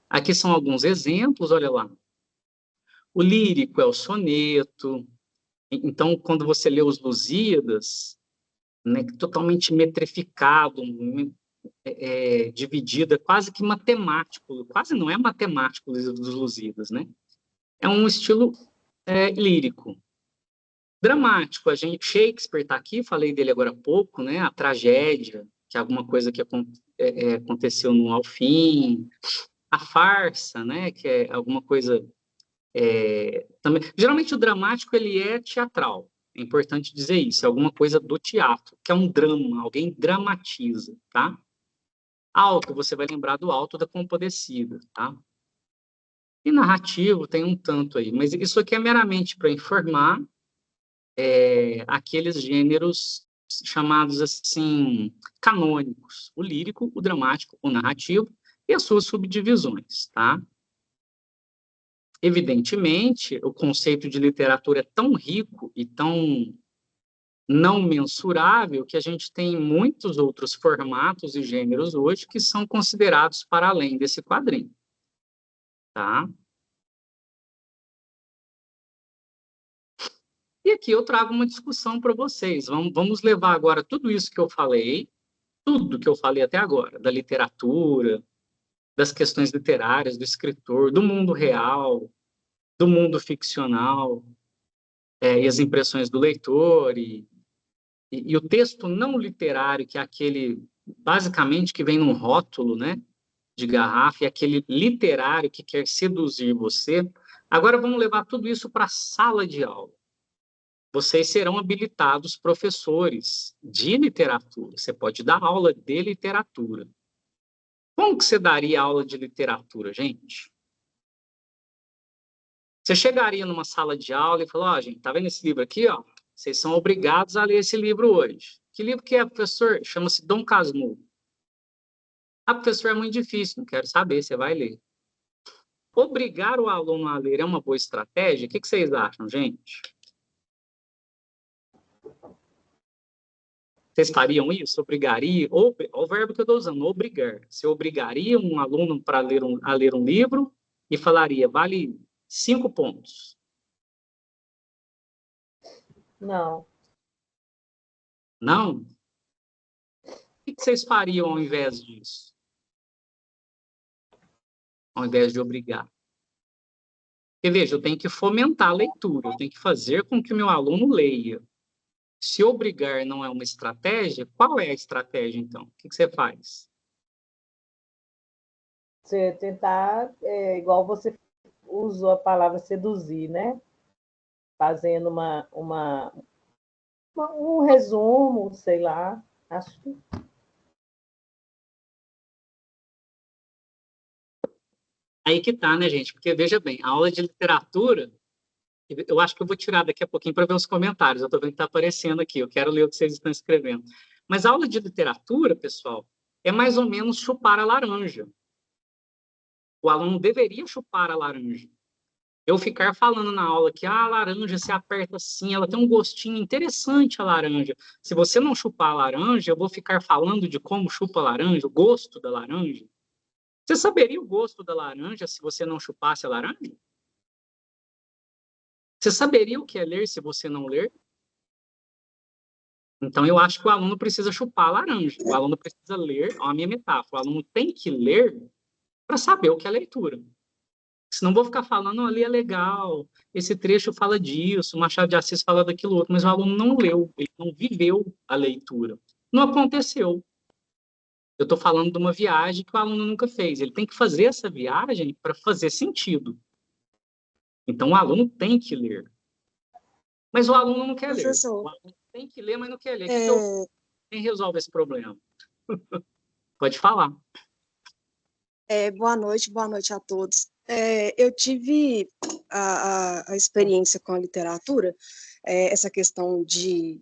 Aqui são alguns exemplos, olha lá. O lírico é o soneto. Então, quando você lê os Lusíadas, né, totalmente metrificado, dividido, é quase que matemático, quase não é matemático dos Lusíadas, né? É um estilo lírico. Dramático, Shakespeare está aqui, falei dele agora há pouco, né? A tragédia, que é alguma coisa que aconteceu no ao fim. A farsa, né? Que é alguma coisa também. Geralmente o dramático ele é teatral. É importante dizer isso, é alguma coisa do teatro, que é um drama, alguém dramatiza, tá? Alto, você vai lembrar do Alto da Compadecida, tá? E narrativo tem um tanto aí, mas isso aqui é meramente para informar aqueles gêneros chamados assim canônicos, o lírico, o dramático, o narrativo e as suas subdivisões, tá? Evidentemente, o conceito de literatura é tão rico e tão não mensurável que a gente tem muitos outros formatos e gêneros hoje que são considerados para além desse quadrinho, tá? E aqui eu trago uma discussão para vocês. Vamos levar agora tudo isso que eu falei, tudo que eu falei até agora, da literatura, das questões literárias, do escritor, do mundo real, do mundo ficcional, e as impressões do leitor, e o texto não literário, que é aquele, basicamente, que vem num rótulo, né, de garrafa, e aquele literário que quer seduzir você, Agora vamos levar tudo isso para a sala de aula. Vocês serão habilitados professores de literatura. Você pode dar aula de literatura. Como que você daria aula de literatura, gente? Você chegaria numa sala de aula e falou, gente, tá vendo esse livro aqui, ó? Vocês são obrigados a ler esse livro hoje. Que livro que é, professor? Chama-se Dom Casmurro. Ah, professor, é muito difícil, não quero saber, você vai ler. Obrigar o aluno a ler é uma boa estratégia? O que vocês acham, gente? Vocês fariam isso? Obrigaria? O verbo que eu estou usando, obrigar. Você obrigaria um aluno a ler um livro e falaria, vale 5 pontos. Não. Não? O que vocês fariam ao invés disso? Ao invés de obrigar? Porque, veja, eu tenho que fomentar a leitura, eu tenho que fazer com que o meu aluno leia. Se obrigar não é uma estratégia, qual é a estratégia, então? O que você faz? Você tentar, igual você usou a palavra seduzir, né? Fazendo um resumo, sei lá, acho que... Aí que tá, né, gente? Porque, veja bem, a aula de literatura, eu acho que eu vou tirar daqui a pouquinho para ver os comentários, eu estou vendo que está aparecendo aqui, eu quero ler o que vocês estão escrevendo. Mas a aula de literatura, pessoal, é mais ou menos chupar a laranja. O aluno deveria chupar a laranja. Eu ficar falando na aula que a laranja se aperta assim, ela tem um gostinho interessante, a laranja. Se você não chupar a laranja, eu vou ficar falando de como chupa a laranja, o gosto da laranja. Você saberia o gosto da laranja se você não chupasse a laranja? Você saberia o que é ler se você não ler? Então, eu acho que o aluno precisa chupar a laranja. O aluno precisa ler, ó, a minha metáfora, o aluno tem que ler para saber o que é leitura. Senão vou ficar falando, ali é legal, esse trecho fala disso, Machado de Assis fala daquilo outro, mas o aluno não leu, ele não viveu a leitura. Não aconteceu. Eu estou falando de uma viagem que o aluno nunca fez. Ele tem que fazer essa viagem para fazer sentido. Então, o aluno tem que ler. Mas o aluno não quer ler. Professor, O aluno tem que ler, mas não quer ler. é, Quem resolve esse problema? Pode falar. boa noite a todos. Eu tive a experiência com a literatura, essa questão de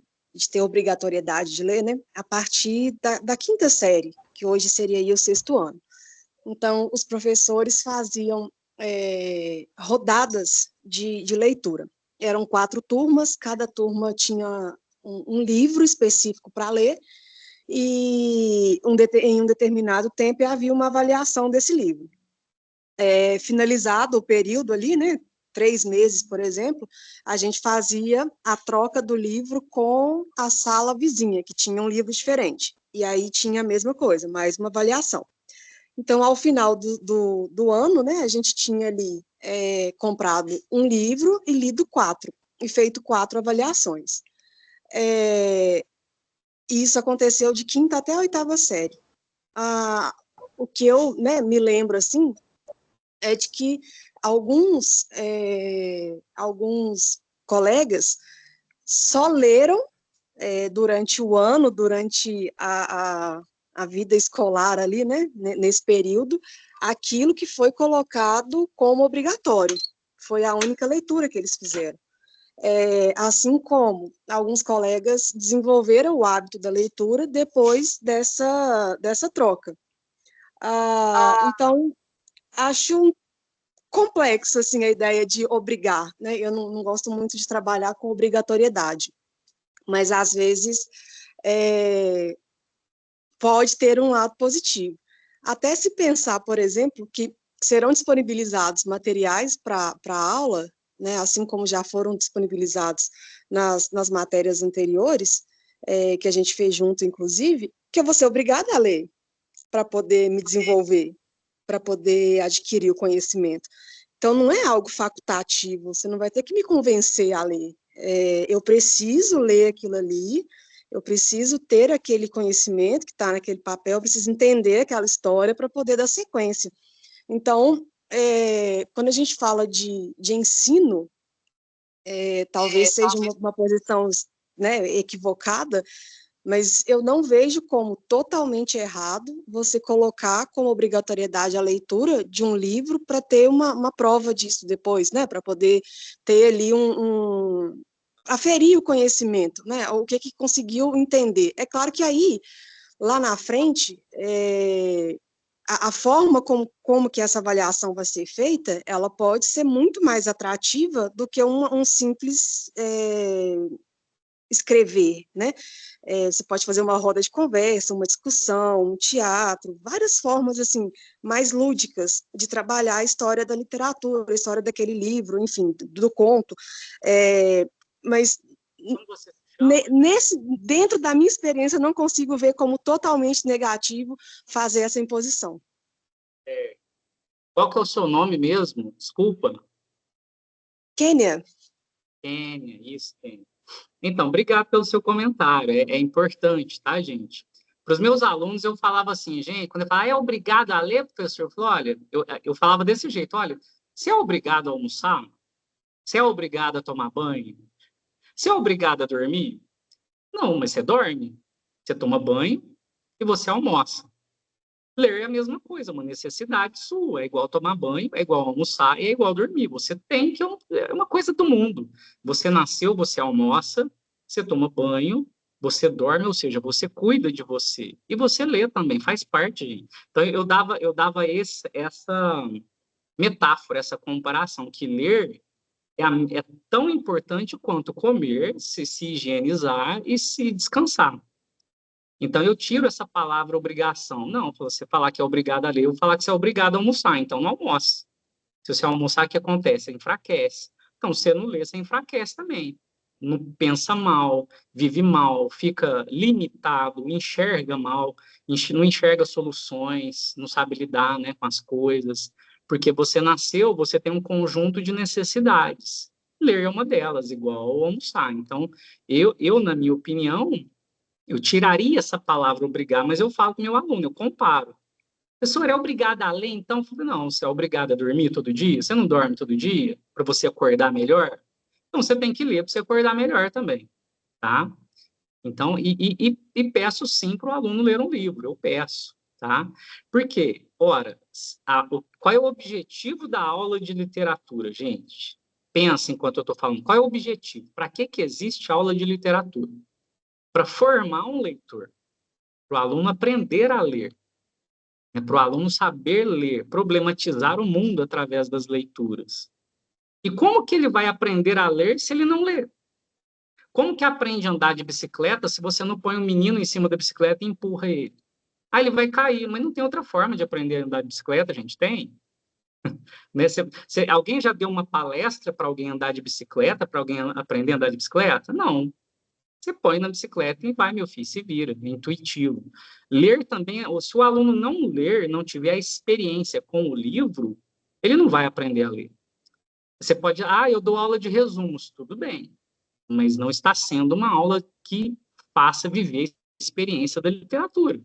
ter obrigatoriedade de ler, né, a partir da quinta série, que hoje seria aí o sexto ano. Então, os professores faziam rodadas de leitura. Eram 4 turmas, cada turma tinha um livro específico para ler, e em um determinado tempo havia uma avaliação desse livro. Finalizado o período ali, né, 3 meses, por exemplo, a gente fazia a troca do livro com a sala vizinha, que tinha um livro diferente, e aí tinha a mesma coisa, mais uma avaliação. Então, ao final do ano, né, a gente tinha ali comprado um livro e lido 4, e feito 4 avaliações. Isso aconteceu de quinta até a 8ª série. O que eu, né, me lembro, assim, é de que alguns colegas só leram durante o ano, durante a vida escolar ali, né, nesse período, aquilo que foi colocado como obrigatório. Foi a única leitura que eles fizeram. Assim como alguns colegas desenvolveram o hábito da leitura depois dessa troca. Então, acho complexo assim, a ideia de obrigar, né? Eu não gosto muito de trabalhar com obrigatoriedade, mas às vezes pode ter um lado positivo. Até se pensar, por exemplo, que serão disponibilizados materiais para a aula, né, assim como já foram disponibilizados nas matérias anteriores, que a gente fez junto, inclusive, que eu vou ser obrigada a ler para poder me desenvolver, para poder adquirir o conhecimento. Então, não é algo facultativo, você não vai ter que me convencer a ler. Eu preciso ler aquilo ali, eu preciso ter aquele conhecimento que está naquele papel, eu preciso entender aquela história para poder dar sequência. Então, quando a gente fala de ensino, talvez seja uma posição, né, equivocada, mas eu não vejo como totalmente errado você colocar como obrigatoriedade a leitura de um livro para ter uma prova disso depois, né, para poder ter ali aferir o conhecimento, né, o que conseguiu entender. É claro que aí, lá na frente, a forma como que essa avaliação vai ser feita, ela pode ser muito mais atrativa do que um simples escrever, né? Você pode fazer uma roda de conversa, uma discussão, um teatro, várias formas, assim, mais lúdicas de trabalhar a história da literatura, a história daquele livro, enfim, do conto, mas dentro da minha experiência, eu não consigo ver como totalmente negativo fazer essa imposição. Qual que é o seu nome mesmo? Desculpa. Kênia. Kênia, isso, Kênia. Então, obrigado pelo seu comentário, é importante, tá, gente? Para os meus alunos, eu falava assim, gente, quando eu falava, é obrigado a ler, professor? Eu falava, olha, eu falava desse jeito, olha, você é obrigado a almoçar? Você é obrigado a tomar banho? Você é obrigado a dormir? Não, mas você dorme, você toma banho e você almoça. Ler é a mesma coisa, uma necessidade sua, é igual tomar banho, é igual almoçar, é igual dormir. Você tem que, é uma coisa do mundo. Você nasceu, você almoça, você toma banho, você dorme, ou seja, você cuida de você. E você lê também, faz parte, gente. Então, eu dava essa metáfora, essa comparação, que ler é tão importante quanto comer, se higienizar e se descansar. Então, eu tiro essa palavra obrigação. Não, você falar que é obrigado a ler, eu vou falar que você é obrigado a almoçar. Então, não almoce. Se você almoçar, o que acontece? Você enfraquece. Então, se você não lê, você enfraquece também. Não pensa mal, vive mal, fica limitado, enxerga mal, não enxerga soluções, não sabe lidar, né, com as coisas. Porque você nasceu, você tem um conjunto de necessidades. Ler é uma delas, igual almoçar. Então, na minha opinião, eu tiraria essa palavra obrigar, mas eu falo com o meu aluno, eu comparo. Professor, é obrigado a ler, então? Eu falo, não, você é obrigado a dormir todo dia? Você não dorme todo dia para você acordar melhor? Então, você tem que ler para você acordar melhor também, tá? Então, peço sim para o aluno ler um livro, eu peço, tá? Por quê? Ora, qual é o objetivo da aula de literatura, gente? Pensa enquanto eu estou falando, qual é o objetivo? Para que existe a aula de literatura? Para formar um leitor, para o aluno aprender a ler, para o aluno saber ler, problematizar o mundo através das leituras. E como que ele vai aprender a ler se ele não ler? Como que aprende a andar de bicicleta se você não põe um menino em cima da bicicleta e empurra ele? Aí ele vai cair, mas não tem outra forma de aprender a andar de bicicleta, a gente tem. Né? Alguém já deu uma palestra para alguém andar de bicicleta, para alguém aprender a andar de bicicleta? Não. Você põe na bicicleta e vai, meu filho, se vira, é intuitivo. Ler também, se o aluno não ler, não tiver a experiência com o livro, ele não vai aprender a ler. Você pode, eu dou aula de resumos, tudo bem, mas não está sendo uma aula que faça viver a experiência da literatura.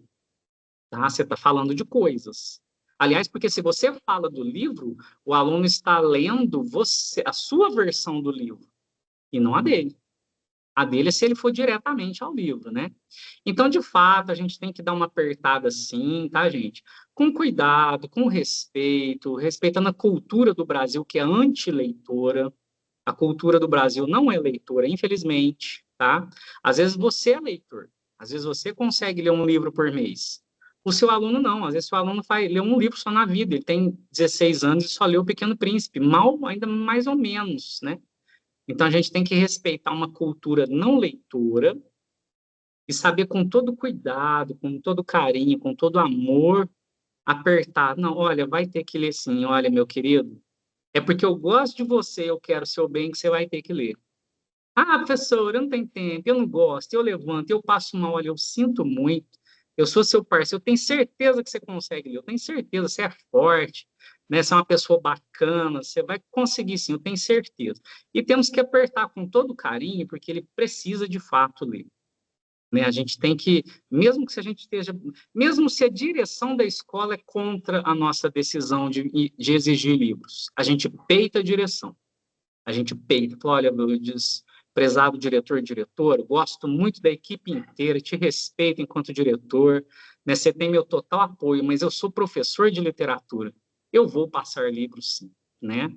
Tá? Você está falando de coisas. Aliás, porque se você fala do livro, o aluno está lendo a sua versão do livro, e não a dele. A dele é se ele for diretamente ao livro, né? Então, de fato, a gente tem que dar uma apertada assim, tá, gente? Com cuidado, com respeito, respeitando a cultura do Brasil, que é anti-leitora. A cultura do Brasil não é leitora, infelizmente, tá? Às vezes você é leitor, às vezes você consegue ler um livro por mês. O seu aluno não, às vezes o seu aluno lê um livro só na vida, ele tem 16 anos e só leu O Pequeno Príncipe, mal, ainda mais ou menos, né? Então, a gente tem que respeitar uma cultura não leitora e saber com todo cuidado, com todo carinho, com todo amor, apertar. Não, olha, vai ter que ler sim. Olha, meu querido, é porque eu gosto de você, eu quero o seu bem, que você vai ter que ler. Ah, professor, eu não tenho tempo, eu não gosto, eu levanto, eu passo mal, olha, eu sinto muito. Eu sou seu parceiro, eu tenho certeza que você consegue ler, eu tenho certeza, você é forte, né? Você é uma pessoa bacana, você vai conseguir sim, eu tenho certeza. E temos que apertar com todo carinho, porque ele precisa de fato ler, né? A gente tem que, mesmo se a direção da escola é contra a nossa decisão de exigir livros, a gente peita a direção. A gente peita, fala, olha, prezado diretor, diretora, gosto muito da equipe inteira, te respeito enquanto diretor, né? Você tem meu total apoio, mas eu sou professor de literatura, eu vou passar livros sim, né?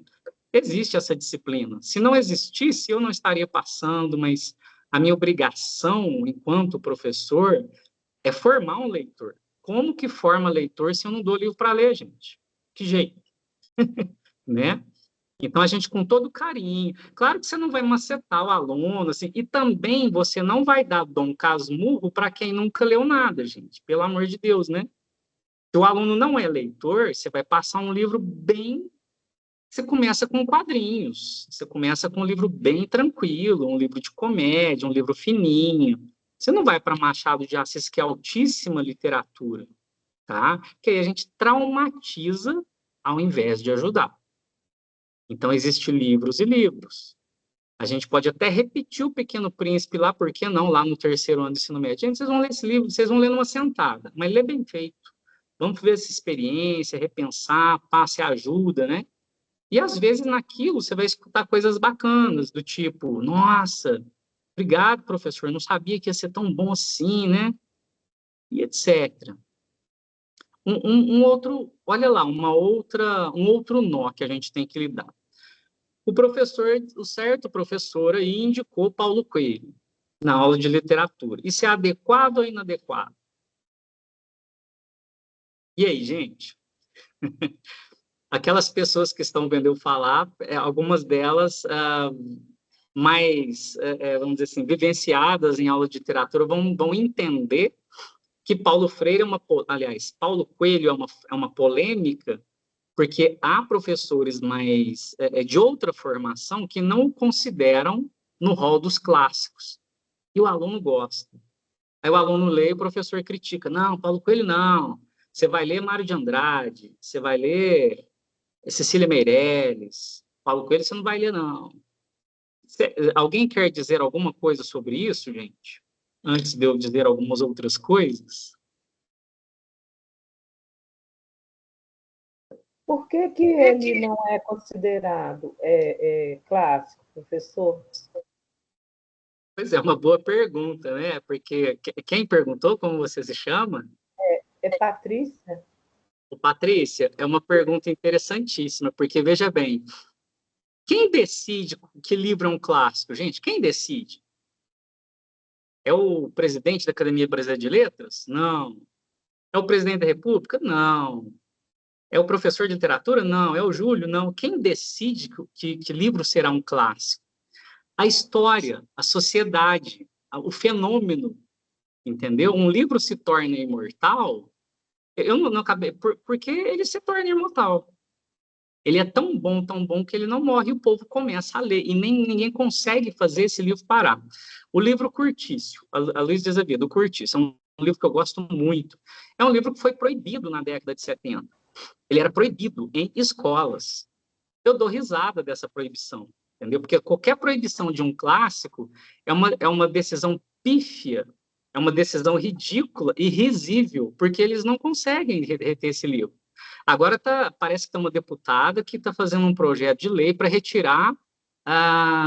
Existe essa disciplina. Se não existisse, eu não estaria passando, mas a minha obrigação, enquanto professor, é formar um leitor. Como que forma leitor se eu não dou livro para ler, gente? Que jeito? Né? Então, a gente, com todo carinho, claro que você não vai macetar o aluno, assim, e também você não vai dar Dom Casmurro para quem nunca leu nada, gente, pelo amor de Deus, né? Se o aluno não é leitor, você vai passar um livro bem... Você começa com quadrinhos, você começa com um livro bem tranquilo, um livro de comédia, um livro fininho. Você não vai para Machado de Assis, que é altíssima literatura, tá? Porque aí a gente traumatiza ao invés de ajudar. Então, existem livros e livros. A gente pode até repetir o Pequeno Príncipe lá, por que não, lá no 3º ano do ensino médio. Gente, vocês vão ler esse livro, vocês vão ler numa sentada, mas lê bem feito. Vamos ver essa experiência, repensar, passe ajuda, né? E, às vezes, naquilo, você vai escutar coisas bacanas, do tipo, nossa, obrigado, professor, não sabia que ia ser tão bom assim, né? E etc. Outro, olha lá, um outro nó que a gente tem que lidar. O certo professor aí indicou Paulo Coelho na aula de literatura. Isso é adequado ou inadequado? E aí, gente? Aquelas pessoas que estão vendo eu falar, algumas delas vamos dizer assim, vivenciadas em aula de literatura, vão entender que Paulo Coelho é uma polêmica, porque há professores mais de outra formação que não o consideram no rol dos clássicos. E o aluno gosta. Aí o aluno lê e o professor critica. Não, Paulo Coelho não. Você vai ler Mário de Andrade, você vai ler Cecília Meirelles, Paulo Coelho você não vai ler, não. Alguém quer dizer alguma coisa sobre isso, gente? Antes de eu dizer algumas outras coisas? Por que que ele não é considerado clássico, professor? Pois é, uma boa pergunta, né? Porque quem perguntou como você se chama? É Patrícia? Patrícia, é uma pergunta interessantíssima, porque, veja bem, quem decide que livro é um clássico? Gente, quem decide? É o presidente da Academia Brasileira de Letras? Não. É o presidente da República? Não. É o professor de literatura? Não. É o Júlio? Não. Quem decide que livro será um clássico? A história, a sociedade, o fenômeno, entendeu? Um livro se torna imortal, eu não acabei, porque ele se torna imortal. Ele é tão bom, que ele não morre e o povo começa a ler, e ninguém consegue fazer esse livro parar. O livro Curtício, a Luiz de Azevedo, o Curtício, é um livro que eu gosto muito. É um livro que foi proibido na década de 70. Ele era proibido em escolas. Eu dou risada dessa proibição, entendeu? Porque qualquer proibição de um clássico é uma decisão pífia, é uma decisão ridícula e risível, porque eles não conseguem reter esse livro. Agora parece que tem uma deputada que está fazendo um projeto de lei para retirar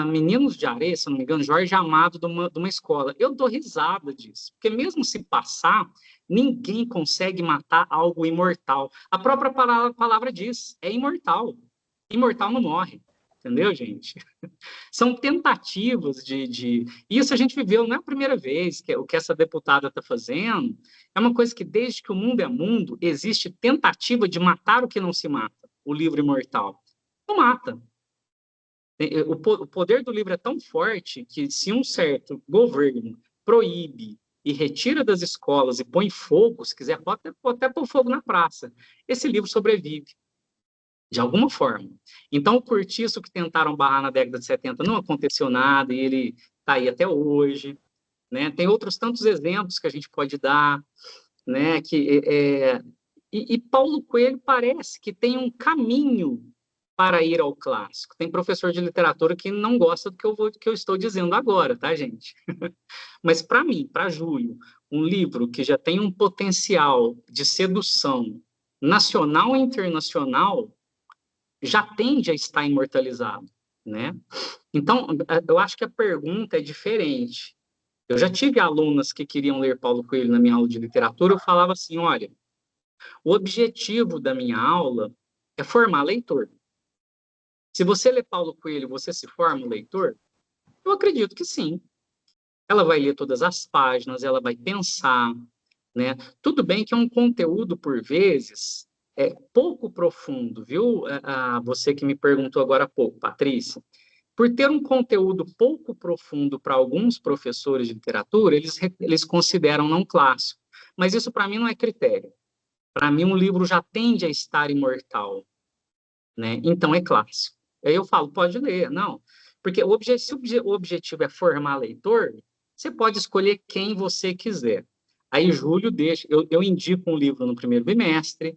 Meninos de Areia, se não me engano, Jorge Amado de uma escola. Eu dou risada disso, porque mesmo se passar, ninguém consegue matar algo imortal. A própria palavra diz, é imortal. Imortal não morre. Entendeu, gente? São tentativas de... Isso a gente viveu, não é a primeira vez que o que essa deputada está fazendo. É uma coisa que, desde que o mundo é mundo, existe tentativa de matar o que não se mata, o livro imortal. Não mata. O poder do livro é tão forte que, se um certo governo proíbe e retira das escolas e põe fogo, se quiser, pode até pôr fogo na praça, esse livro sobrevive. De alguma forma. Então, o Curtiço que tentaram barrar na década de 70 não aconteceu nada, e ele está aí até hoje. Né? Tem outros tantos exemplos que a gente pode dar. Né? E Paulo Coelho parece que tem um caminho para ir ao clássico. Tem professor de literatura que não gosta do que eu estou dizendo agora, tá, gente? Mas para mim, para Júlio, um livro que já tem um potencial de sedução nacional e internacional já tende a estar imortalizado, né? Então, eu acho que a pergunta é diferente. Eu já tive alunas que queriam ler Paulo Coelho na minha aula de literatura, eu falava assim, olha, o objetivo da minha aula é formar leitor. Se você lê Paulo Coelho, você se forma um leitor? Eu acredito que sim. Ela vai ler todas as páginas, ela vai pensar, né? Tudo bem que é um conteúdo, por vezes, pouco profundo, viu? Você que me perguntou agora há pouco, Patrícia. Por ter um conteúdo pouco profundo para alguns professores de literatura, eles consideram não clássico. Mas isso, para mim, não é critério. Para mim, um livro já tende a estar imortal, né? Então, é clássico. Aí eu falo, pode ler. Não, porque se o objetivo é formar leitor, você pode escolher quem você quiser. Aí, Júlio deixa... Eu indico um livro no primeiro bimestre,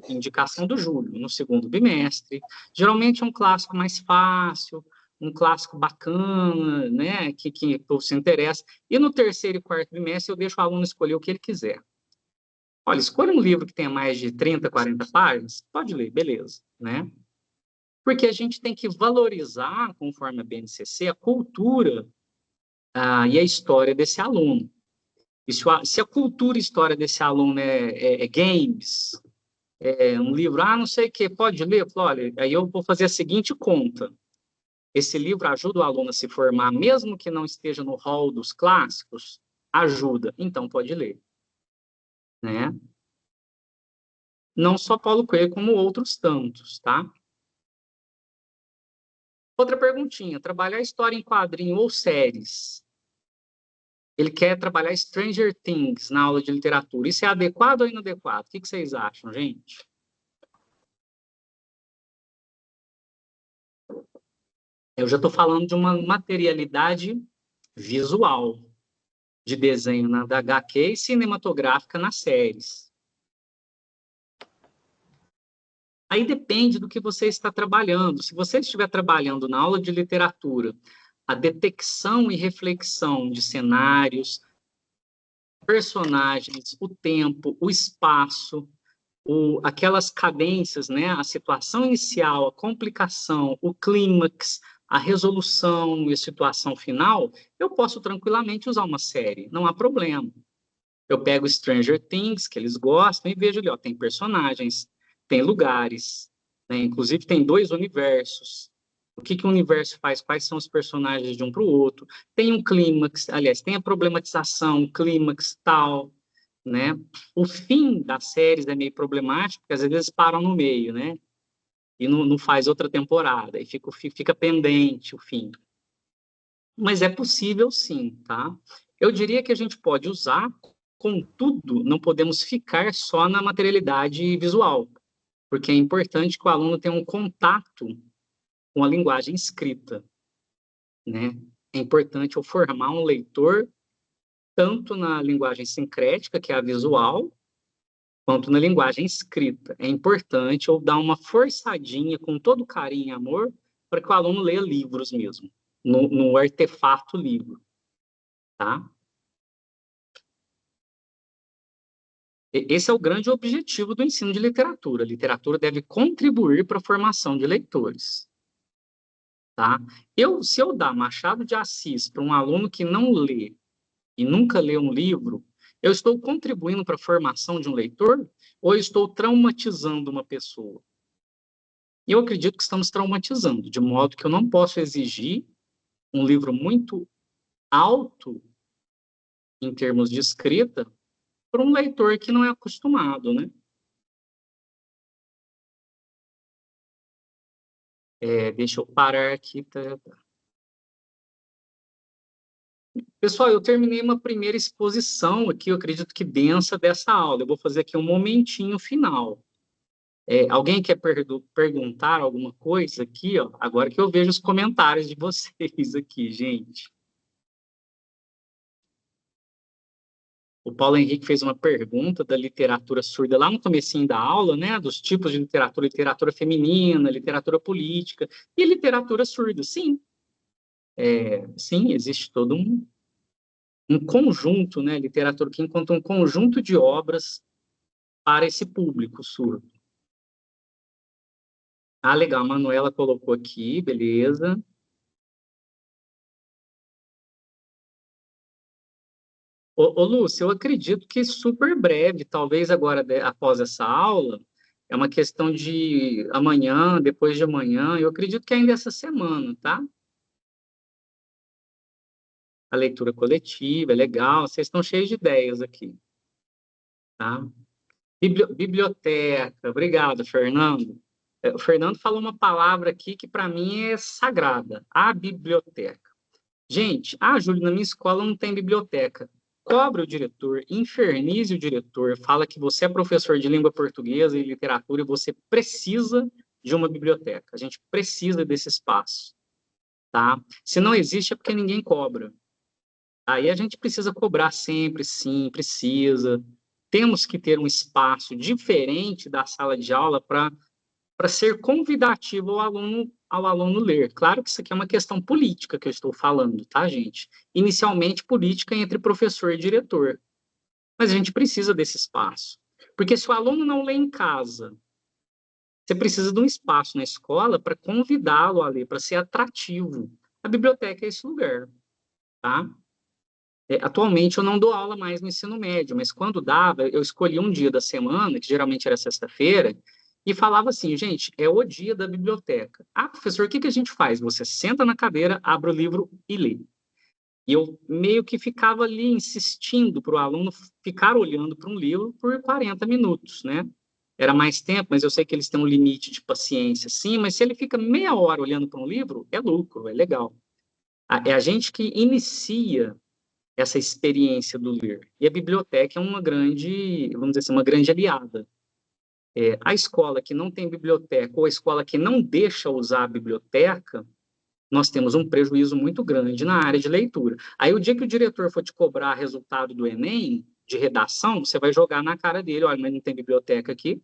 indicação do Júlio, no segundo bimestre. Geralmente é um clássico mais fácil, um clássico bacana, né, que você interessa. E no terceiro e quarto bimestre eu deixo o aluno escolher o que ele quiser. Olha, escolha um livro que tenha mais de 30, 40 páginas, pode ler, beleza, né? Porque a gente tem que valorizar, conforme a BNCC, a cultura e a história desse aluno. E se a cultura e história desse aluno é games, um livro, não sei o que, pode ler? Eu falo, olha, aí eu vou fazer a seguinte conta. Esse livro ajuda o aluno a se formar, mesmo que não esteja no hall dos clássicos? Ajuda, então pode ler, né? Não só Paulo Coelho, como outros tantos, tá? Outra perguntinha, trabalhar história em quadrinho ou séries. Ele quer trabalhar Stranger Things na aula de literatura. Isso é adequado ou inadequado? O que vocês acham, gente? Eu já estou falando de uma materialidade visual de desenho da HQ e cinematográfica nas séries. Aí depende do que você está trabalhando. Se você estiver trabalhando na aula de literatura, a detecção e reflexão de cenários, personagens, o tempo, o espaço, aquelas cadências, né? A situação inicial, a complicação, o clímax, a resolução e a situação final, eu posso tranquilamente usar uma série, não há problema. Eu pego Stranger Things, que eles gostam, e vejo ali, ó, tem personagens, tem lugares, né? Inclusive tem 2 universos. O que o universo faz? Quais são os personagens de um para o outro? Tem um clímax, aliás, tem a problematização, clímax, tal, né? O fim das séries é meio problemático, porque às vezes eles param no meio, né? E não faz outra temporada, e fica pendente o fim. Mas é possível sim, tá? Eu diria que a gente pode usar, contudo, não podemos ficar só na materialidade visual, porque é importante que o aluno tenha um contato com a linguagem escrita, né? É importante eu formar um leitor tanto na linguagem sincrética, que é a visual, quanto na linguagem escrita. É importante eu dar uma forçadinha com todo carinho e amor para que o aluno leia livros mesmo, no artefato livro, tá? Esse é o grande objetivo do ensino de literatura. A literatura deve contribuir para a formação de leitores, tá? Se eu dar Machado de Assis para um aluno que não lê e nunca lê um livro, eu estou contribuindo para a formação de um leitor ou eu estou traumatizando uma pessoa? E eu acredito que estamos traumatizando, de modo que eu não posso exigir um livro muito alto em termos de escrita para um leitor que não é acostumado, né? Deixa eu parar aqui. Pessoal, eu terminei uma primeira exposição aqui, eu acredito que densa dessa aula. Eu vou fazer aqui um momentinho final. Alguém quer perguntar alguma coisa aqui, ó? Agora que eu vejo os comentários de vocês aqui, gente. O Paulo Henrique fez uma pergunta da literatura surda lá no comecinho da aula, né? Dos tipos de literatura, literatura feminina, literatura política e literatura surda. Sim, sim, existe todo um conjunto, né? Literatura que encontra um conjunto de obras para esse público surdo. Ah, legal, a Manuela colocou aqui, beleza. Ô, Lúcia, eu acredito que super breve, talvez agora, após essa aula, é uma questão de amanhã, depois de amanhã, eu acredito que ainda essa semana, tá? A leitura coletiva, é legal, vocês estão cheios de ideias aqui, tá? Biblioteca, obrigado, Fernando. O Fernando falou uma palavra aqui que para mim é sagrada, a biblioteca. Gente, Júlio, na minha escola não tem biblioteca. Cobra o diretor, infernize o diretor, fala que você é professor de língua portuguesa e literatura e você precisa de uma biblioteca. A gente precisa desse espaço, tá? Se não existe é porque ninguém cobra. Aí a gente precisa cobrar sempre, sim, precisa. Temos que ter um espaço diferente da sala de aula para ser convidativo ao aluno ler. Claro que isso aqui é uma questão política que eu estou falando, tá, gente? Inicialmente, política entre professor e diretor. Mas a gente precisa desse espaço. Porque se o aluno não lê em casa, você precisa de um espaço na escola para convidá-lo a ler, para ser atrativo. A biblioteca é esse lugar, tá? Atualmente eu não dou aula mais no ensino médio, mas quando dava, eu escolhia um dia da semana, que geralmente era sexta-feira, e falava assim, gente, é o dia da biblioteca. Professor, o que a gente faz? Você senta na cadeira, abre o livro e lê. E eu meio que ficava ali insistindo para o aluno ficar olhando para um livro por 40 minutos, né? Era mais tempo, mas eu sei que eles têm um limite de paciência, sim, mas se ele fica meia hora olhando para um livro, é lucro, é legal. É a gente que inicia essa experiência do ler. E a biblioteca é uma grande, vamos dizer assim, uma grande aliada. A escola que não tem biblioteca ou a escola que não deixa usar a biblioteca, nós temos um prejuízo muito grande na área de leitura. Aí o dia que o diretor for te cobrar resultado do Enem, de redação, você vai jogar na cara dele, olha, mas não tem biblioteca aqui.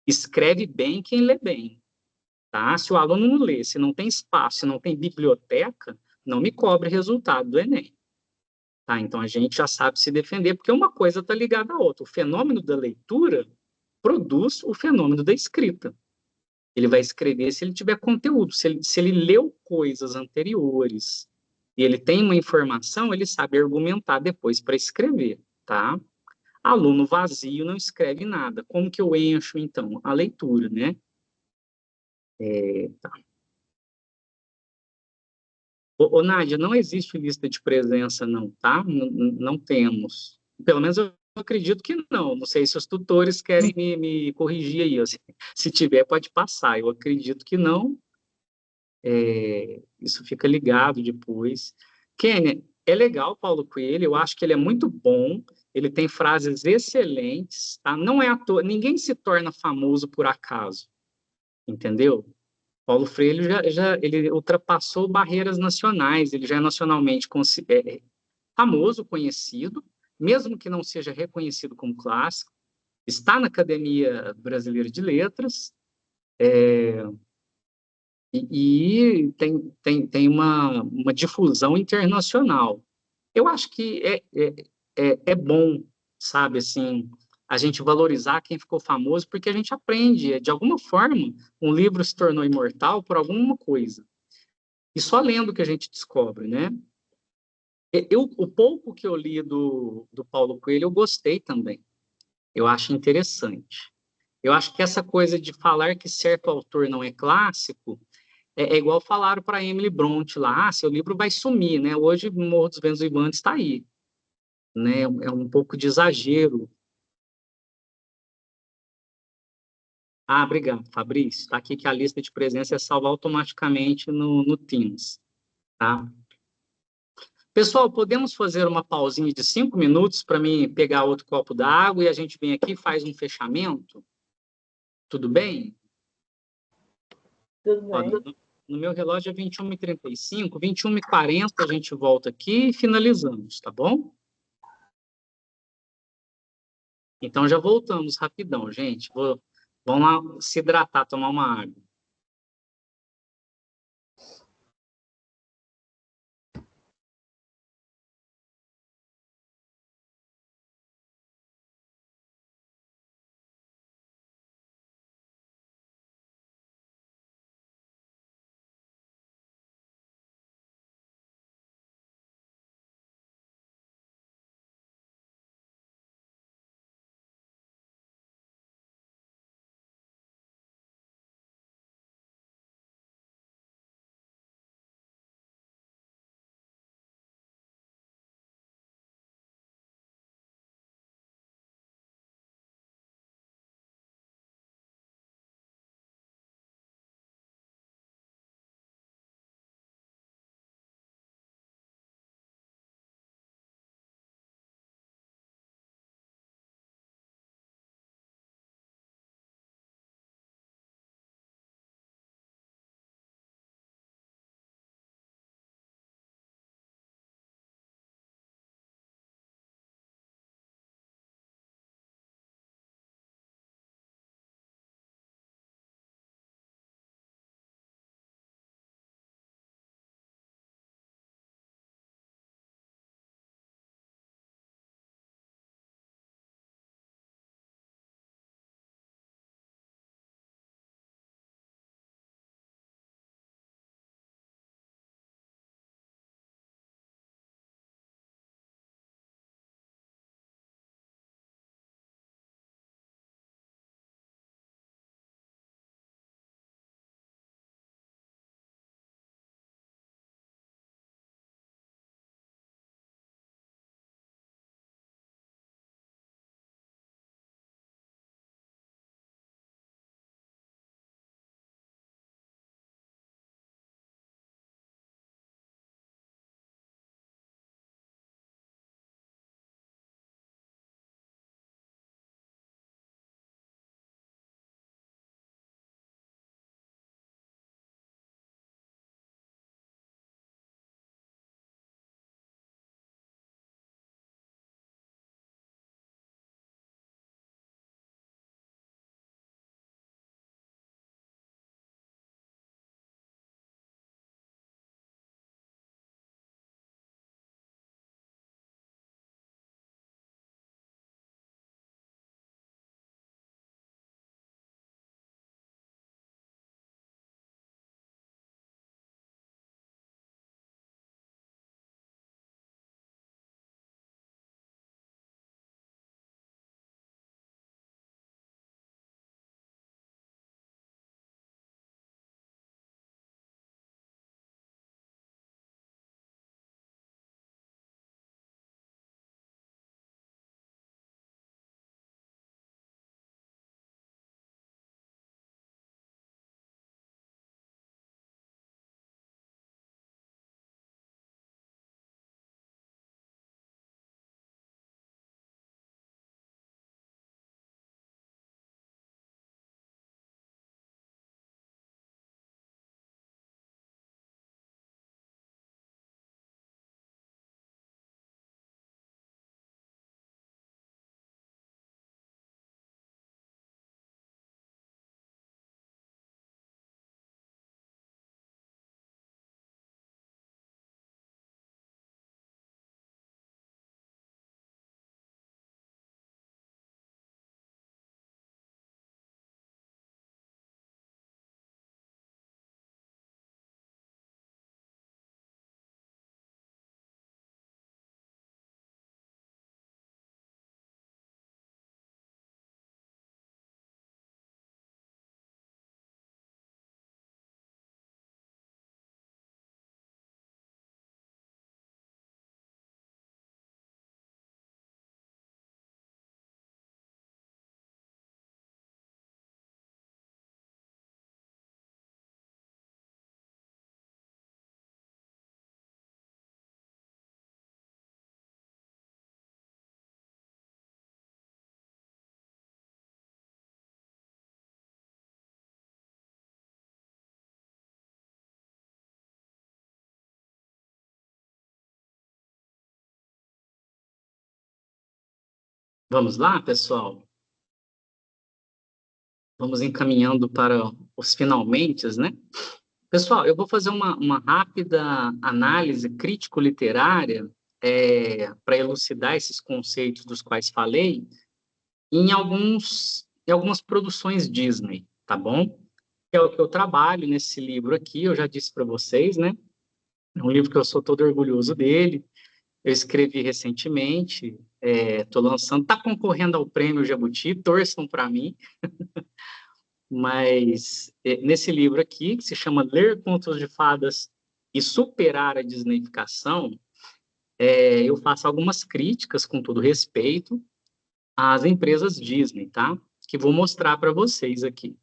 Escreve bem quem lê bem. Tá? Se o aluno não lê, se não tem espaço, se não tem biblioteca, não me cobre resultado do Enem. Tá? Então, a gente já sabe se defender, porque uma coisa está ligada à outra. O fenômeno da leitura produz o fenômeno da escrita. Ele vai escrever se ele tiver conteúdo, se ele leu coisas anteriores e ele tem uma informação, ele sabe argumentar depois para escrever, tá? Aluno vazio não escreve nada. Como que eu encho, então? A leitura, né? Tá. Ô, Nádia, não existe lista de presença, não, tá? Não temos. Pelo menos eu acredito que não. Não sei se os tutores querem me corrigir aí. Se tiver, pode passar. Eu acredito que não. Isso fica ligado depois. Kênia, é legal Paulo Coelho, eu acho que ele é muito bom, ele tem frases excelentes, tá? Não é à toa, ninguém se torna famoso por acaso, entendeu? Paulo Freire ele ultrapassou barreiras nacionais, ele já é nacionalmente famoso, conhecido, mesmo que não seja reconhecido como clássico, está na Academia Brasileira de Letras, e tem uma difusão internacional. Eu acho que é bom, sabe, assim, a gente valorizar quem ficou famoso, porque a gente aprende, de alguma forma, um livro se tornou imortal por alguma coisa. E só lendo que a gente descobre, né? O pouco que eu li do Paulo Coelho, eu gostei também. Eu acho interessante. Eu acho que essa coisa de falar que certo autor não é clássico é igual falaram para Emily Brontë lá, seu livro vai sumir, né? Hoje, Morro dos Ventos Vivantes está aí. Né? É um pouco de exagero. Obrigado, Fabrício. Está aqui que a lista de presença é salva automaticamente no Teams. Tá? Pessoal, podemos fazer uma pausinha de 5 minutos para mim pegar outro copo d'água e a gente vem aqui e faz um fechamento? Tudo bem? Tudo bem. No meu relógio é 21h35, 21h40 a gente volta aqui e finalizamos, tá bom? Então já voltamos rapidão, gente. Vamos lá se hidratar, tomar uma água. Vamos lá, pessoal? Vamos encaminhando para os finalmentes, né? Pessoal, eu vou fazer uma rápida análise crítico-literária para elucidar esses conceitos dos quais falei em algumas produções Disney, tá bom? É o que eu trabalho nesse livro aqui, eu já disse para vocês, né? É um livro que eu sou todo orgulhoso dele. Eu escrevi recentemente, estou lançando, está concorrendo ao Prêmio Jabuti, torçam para mim, mas nesse livro aqui, que se chama Ler Contos de Fadas e Superar a Disneyficação, eu faço algumas críticas, com todo respeito, às empresas Disney, tá? Que vou mostrar para vocês aqui.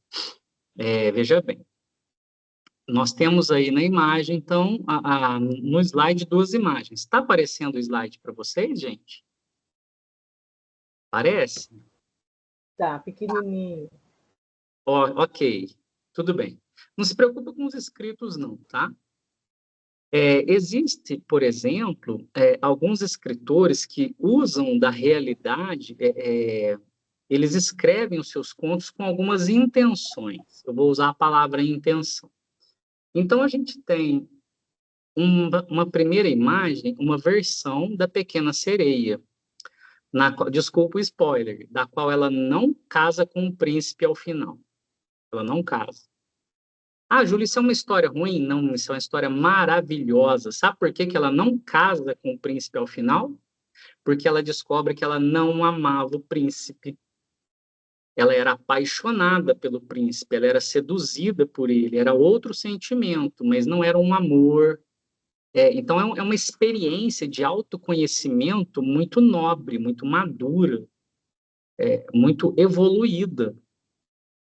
Veja bem. Nós temos aí na imagem, então, no slide, duas imagens. Está aparecendo o slide para vocês, gente? Parece? Tá, pequenininho. Ok, tudo bem. Não se preocupe com os escritos, não, tá? Existe, por exemplo, alguns escritores que usam da realidade, eles escrevem os seus contos com algumas intenções. Eu vou usar a palavra intenção. Então, a gente tem uma primeira imagem, uma versão da Pequena Sereia, desculpa o spoiler, da qual ela não casa com o príncipe ao final. Ela não casa. Ah, Júlia, isso é uma história ruim? Não, isso é uma história maravilhosa. Sabe por que que ela não casa com o príncipe ao final? Porque ela descobre que ela não amava o príncipe. Ela era apaixonada pelo príncipe, ela era seduzida por ele, era outro sentimento, mas não era um amor. Então, é uma experiência de autoconhecimento muito nobre, muito madura, muito evoluída.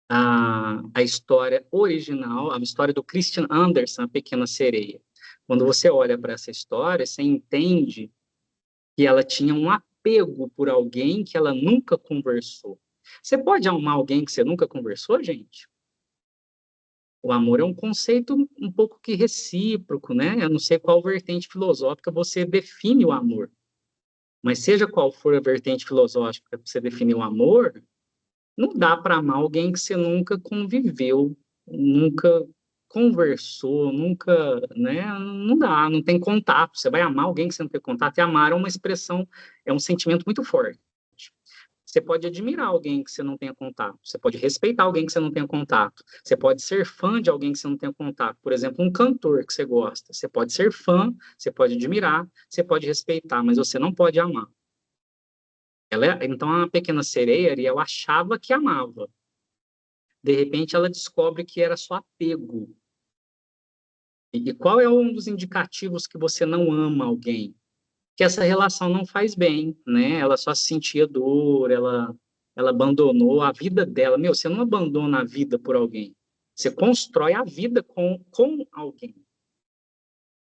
A história original, a história do Christian Andersen, A Pequena Sereia. Quando você olha para essa história, você entende que ela tinha um apego por alguém que ela nunca conversou. Você pode amar alguém que você nunca conversou, gente? O amor é um conceito um pouco que recíproco, né? Eu não sei qual vertente filosófica você define o amor. Mas seja qual for a vertente filosófica que você definir o amor, não dá para amar alguém que você nunca conviveu, nunca conversou, nunca, né? Não dá, não tem contato. Você vai amar alguém que você não tem contato, e amar é uma expressão, é um sentimento muito forte. Você pode admirar alguém que você não tenha contato, você pode respeitar alguém que você não tenha contato, você pode ser fã de alguém que você não tenha contato. Por exemplo, um cantor que você gosta, você pode ser fã, você pode admirar, você pode respeitar, mas você não pode amar. Então, a Pequena Sereia, Ariel achava que amava. De repente, ela descobre que era só apego. E qual é um dos indicativos que você não ama alguém? Que essa relação não faz bem, né? Ela só sentia dor, ela abandonou a vida dela. Meu, você não abandona a vida por alguém. Você constrói a vida com alguém.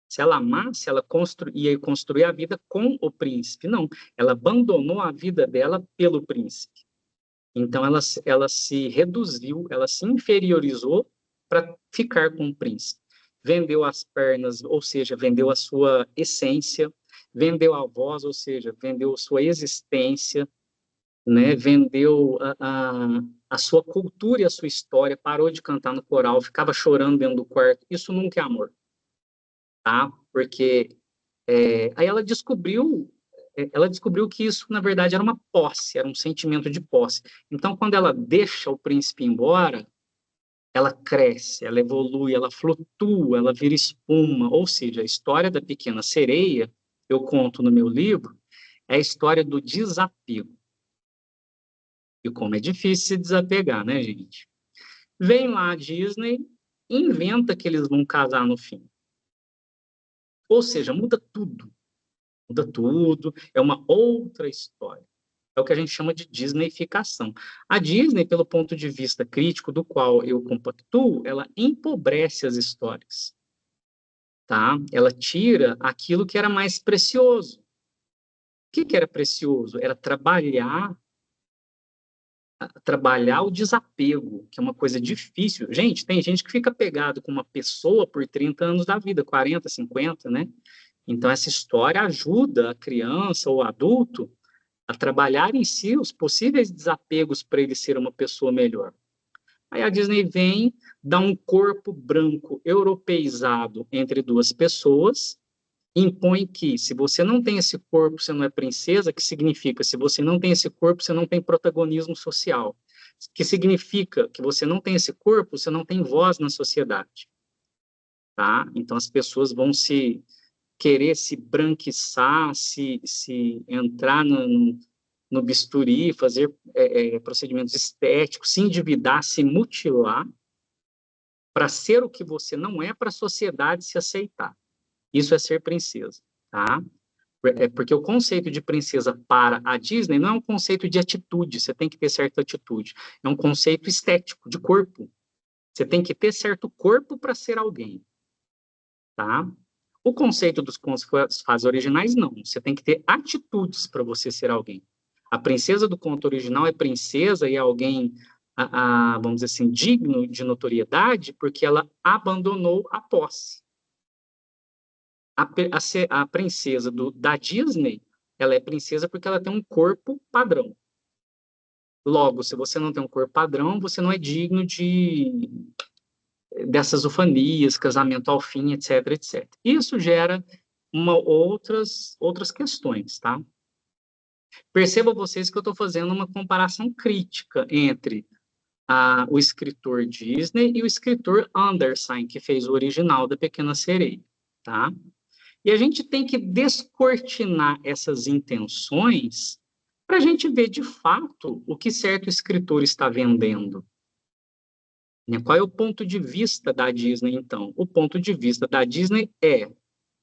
Se ela amasse, ela ia construir a vida com o príncipe. Não, ela abandonou a vida dela pelo príncipe. Então, ela se reduziu, ela se inferiorizou para ficar com o príncipe. Vendeu as pernas, ou seja, vendeu a sua essência, vendeu a voz, ou seja, vendeu a sua existência, né? Vendeu a sua cultura e a sua história, parou de cantar no coral, ficava chorando dentro do quarto. Isso nunca é amor, tá? Porque aí ela descobriu que isso, na verdade, era uma posse, era um sentimento de posse. Então, quando ela deixa o príncipe embora, ela cresce, ela evolui, ela flutua, ela vira espuma. Ou seja, a história da Pequena Sereia, eu conto no meu livro, é a história do desapego. E como é difícil se desapegar, né, gente? Vem lá a Disney, inventa que eles vão casar no fim. Ou seja, muda tudo. Muda tudo, é uma outra história. É o que a gente chama de Disneyficação. A Disney, pelo ponto de vista crítico, do qual eu compactuo, ela empobrece as histórias. Tá? Ela tira aquilo que era mais precioso. O que era precioso? Era trabalhar o desapego, que é uma coisa difícil. Gente, tem gente que fica pegado com uma pessoa por 30 anos da vida, 40, 50, né? Então, essa história ajuda a criança ou o adulto a trabalhar em si os possíveis desapegos para ele ser uma pessoa melhor. Aí a Disney vem, dá um corpo branco europeizado entre duas pessoas, impõe que se você não tem esse corpo, você não é princesa, que significa se você não tem esse corpo, você não tem protagonismo social, que significa que você não tem esse corpo, você não tem voz na sociedade, tá? Então as pessoas vão querer se branquiçar, se entrar no bisturi, fazer procedimentos estéticos, se endividar, se mutilar, para ser o que você não é, para a sociedade se aceitar. Isso é ser princesa, tá? Porque o conceito de princesa para a Disney não é um conceito de atitude, você tem que ter certa atitude. É um conceito estético, de corpo. Você tem que ter certo corpo para ser alguém, tá? O conceito dos contos fases originais, não. Você tem que ter atitudes para você ser alguém. A princesa do conto original é princesa e é alguém, vamos dizer assim, digno de notoriedade, porque ela abandonou a posse. A princesa da Disney, ela é princesa porque ela tem um corpo padrão. Logo, se você não tem um corpo padrão, você não é digno dessas ufanias, casamento ao fim, etc, etc. Isso gera outras questões, tá? Percebam vocês que eu estou fazendo uma comparação crítica entre o escritor Disney e o escritor Andersen, que fez o original da Pequena Sereia, tá? E a gente tem que descortinar essas intenções para a gente ver, de fato, o que certo escritor está vendendo. Qual é o ponto de vista da Disney, então? O ponto de vista da Disney é: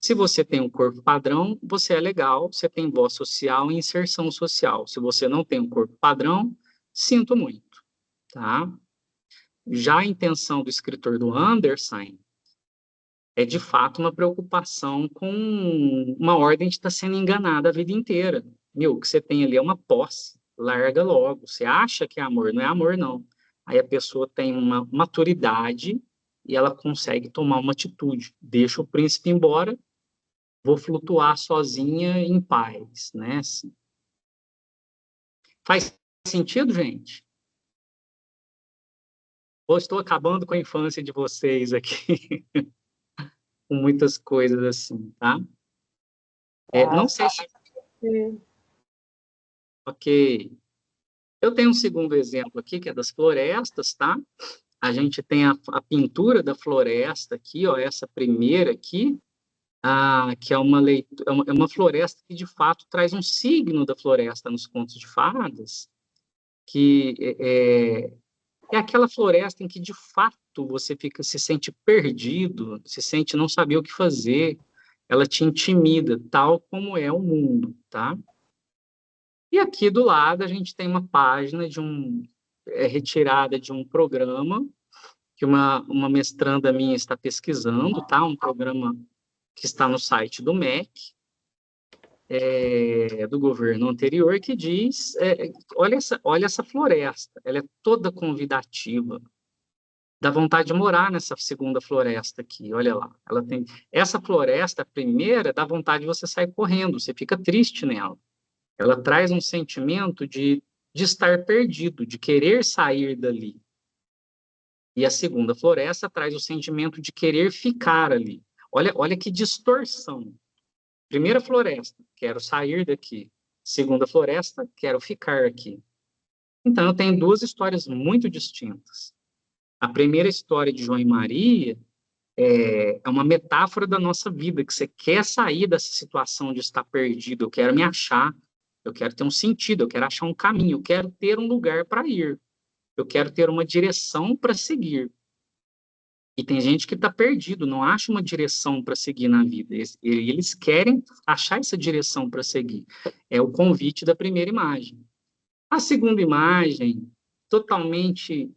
se você tem um corpo padrão, você é legal, você tem voz social e inserção social. Se você não tem um corpo padrão, sinto muito, tá? Já a intenção do escritor do Andersen é, de fato, uma preocupação com uma ordem de estar sendo enganada a vida inteira. O que você tem ali é uma posse, larga logo. Você acha que é amor, não é amor, não. Aí a pessoa tem uma maturidade e ela consegue tomar uma atitude. Deixa o príncipe embora, vou flutuar sozinha em paz, né? Assim. Faz sentido, gente? Ou estou acabando com a infância de vocês aqui? Com muitas coisas assim, tá? Não sei se... Ok. Eu tenho um segundo exemplo aqui, que é das florestas, tá? A gente tem a pintura da floresta aqui, ó, essa primeira aqui, que é uma floresta que, de fato, traz um signo da floresta nos contos de fadas, que é aquela floresta em que, de fato, você se sente perdido, se sente não saber o que fazer, ela te intimida, tal como é o mundo, tá? E aqui do lado a gente tem uma página retirada de um programa que uma mestranda minha está pesquisando, tá? Um programa que está no site do MEC, do governo anterior, que diz, olha essa floresta, ela é toda convidativa, dá vontade de morar nessa segunda floresta aqui, olha lá. Ela tem essa floresta, a primeira, dá vontade de você sair correndo, você fica triste nela. Ela traz um sentimento de estar perdido, de querer sair dali. E a segunda floresta traz o sentimento de querer ficar ali. Olha que distorção. Primeira floresta, quero sair daqui. Segunda floresta, quero ficar aqui. Então, eu tenho duas histórias muito distintas. A primeira história de João e Maria é uma metáfora da nossa vida, que você quer sair dessa situação de estar perdido, eu quero me achar, eu quero ter um sentido, eu quero achar um caminho, eu quero ter um lugar para ir, eu quero ter uma direção para seguir. E tem gente que está perdido, não acha uma direção para seguir na vida. Eles querem achar essa direção para seguir. É o convite da primeira imagem. A segunda imagem, totalmente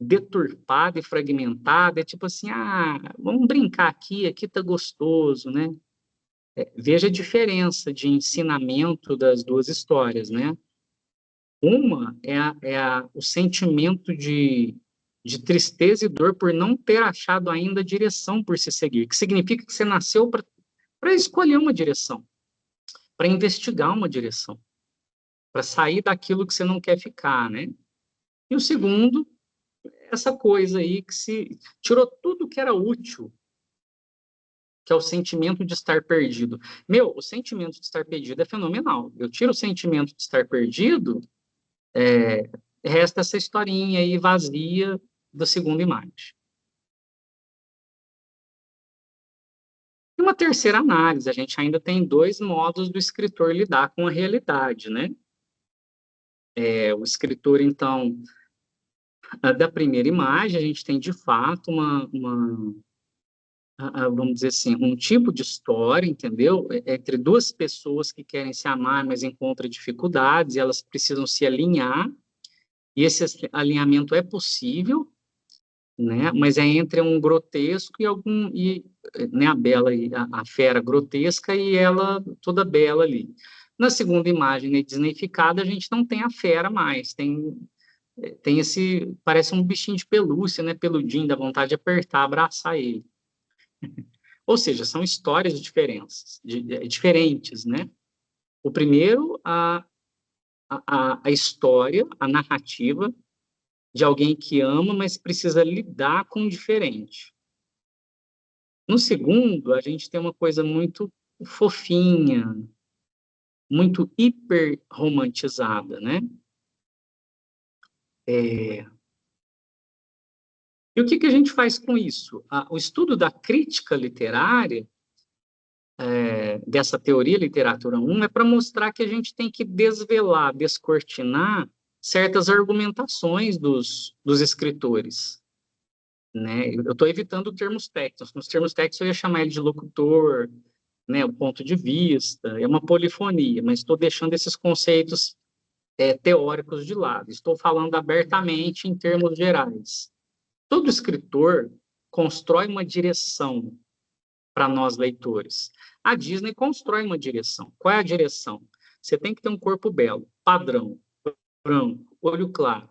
deturpada e fragmentada, é tipo assim, vamos brincar aqui está gostoso, né? Veja a diferença de ensinamento das duas histórias, né? Uma o sentimento de tristeza e dor por não ter achado ainda a direção por se seguir, que significa que você nasceu para escolher uma direção, para investigar uma direção. para sair daquilo que você não quer ficar, né? E o segundo, essa coisa aí que se tirou tudo que era útil, que é o sentimento de estar perdido. Meu, o sentimento de estar perdido é fenomenal. Eu tiro o sentimento de estar perdido, resta essa historinha aí vazia da segunda imagem. E uma terceira análise, a gente ainda tem dois modos do escritor lidar com a realidade, né? O escritor, então, da primeira imagem, a gente tem, de fato, vamos dizer assim, um tipo de história, entendeu? Entre duas pessoas que querem se amar, mas encontram dificuldades, e elas precisam se alinhar, e esse alinhamento é possível, né? Mas é entre um grotesco né, a bela, a fera grotesca e ela toda bela ali. Na segunda imagem, né, disneyficada, a gente não tem a fera mais, tem esse, parece um bichinho de pelúcia, né, peludinho, dá vontade de apertar, abraçar ele. Ou seja, são histórias diferentes, né? O primeiro, a história, a narrativa de alguém que ama, mas precisa lidar com o diferente. No segundo, a gente tem uma coisa muito fofinha, muito hiper romantizada, né? E o que a gente faz com isso? O estudo da crítica literária, dessa teoria literatura 1, é para mostrar que a gente tem que desvelar, descortinar certas argumentações dos escritores, né? Eu estou evitando termos técnicos. Nos termos técnicos eu ia chamar ele de locutor, né, o ponto de vista, é uma polifonia, mas estou deixando esses conceitos teóricos de lado. Estou falando abertamente em termos gerais. Todo escritor constrói uma direção para nós leitores. A Disney constrói uma direção. Qual é a direção? Você tem que ter um corpo belo, padrão, branco, olho claro,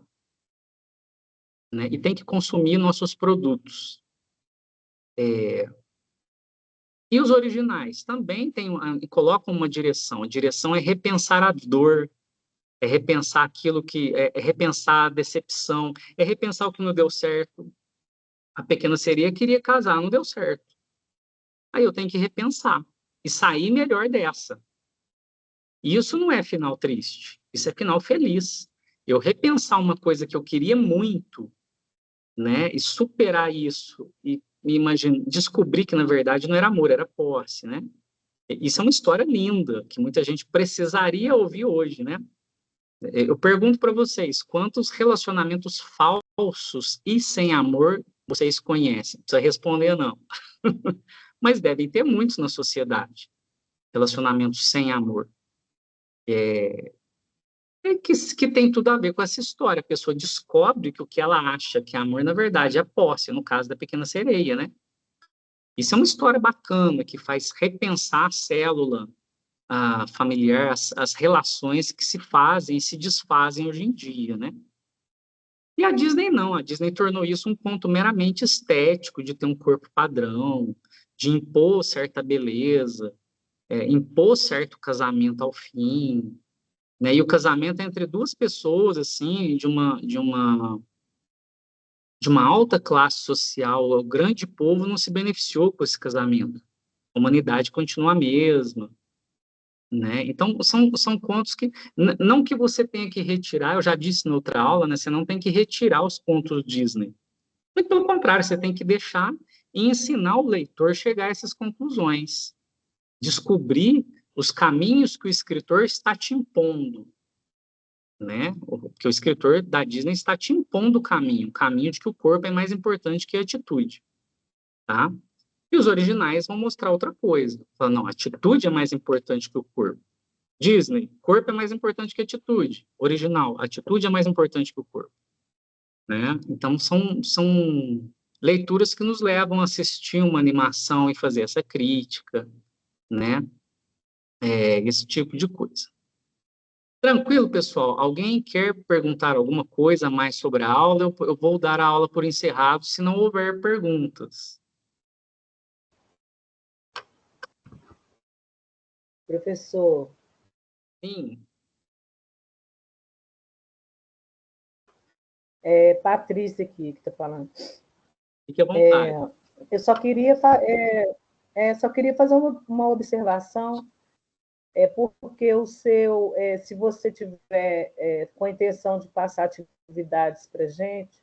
né? E tem que consumir nossos produtos. E os originais também colocam uma direção. A direção é repensar a dor, é repensar aquilo que é repensar a decepção, é repensar o que não deu certo. A Pequena Sereia queria casar, não deu certo. Aí eu tenho que repensar e sair melhor dessa. E isso não é final triste, isso é final feliz. Eu repensar uma coisa que eu queria muito, né, e superar isso e descobrir que na verdade não era amor, era posse, né? Isso é uma história linda que muita gente precisaria ouvir hoje, né? Eu pergunto para vocês, quantos relacionamentos falsos e sem amor vocês conhecem? Não precisa responder, não. Mas devem ter muitos na sociedade, relacionamentos sem amor. Que tem tudo a ver com essa história. A pessoa descobre que o que ela acha que é amor, na verdade, é posse, no caso da Pequena Sereia, né? Isso é uma história bacana, que faz repensar a célula familiar, as relações que se fazem e se desfazem hoje em dia, né? E a Disney não, a Disney tornou isso um ponto meramente estético, de ter um corpo padrão, de impor certa beleza, impor certo casamento ao fim, né? E o casamento é entre duas pessoas, assim, de uma alta classe social, o grande povo não se beneficiou com esse casamento. A humanidade continua a mesma, né? Então, são contos que, não que você tenha que retirar, eu já disse na outra aula, né? Você não tem que retirar os contos Disney. Muito pelo contrário, você tem que deixar e ensinar o leitor a chegar a essas conclusões. Descobrir os caminhos que o escritor está te impondo, né? Porque o escritor da Disney está te impondo o caminho de que o corpo é mais importante que a atitude, tá? E os originais vão mostrar outra coisa. Falam, não, a atitude é mais importante que o corpo. Disney, corpo é mais importante que a atitude. Original, atitude é mais importante que o corpo, né? Então, são leituras que nos levam a assistir uma animação e fazer essa crítica, né? Esse tipo de coisa. Tranquilo, pessoal? Alguém quer perguntar alguma coisa mais sobre a aula? Eu vou dar a aula por encerrado, se não houver perguntas. Professor, Sim. É Patrícia aqui que está falando. Fique à vontade. Eu só queria, só queria fazer uma observação, porque o seu, se você tiver com a intenção de passar atividades para a gente,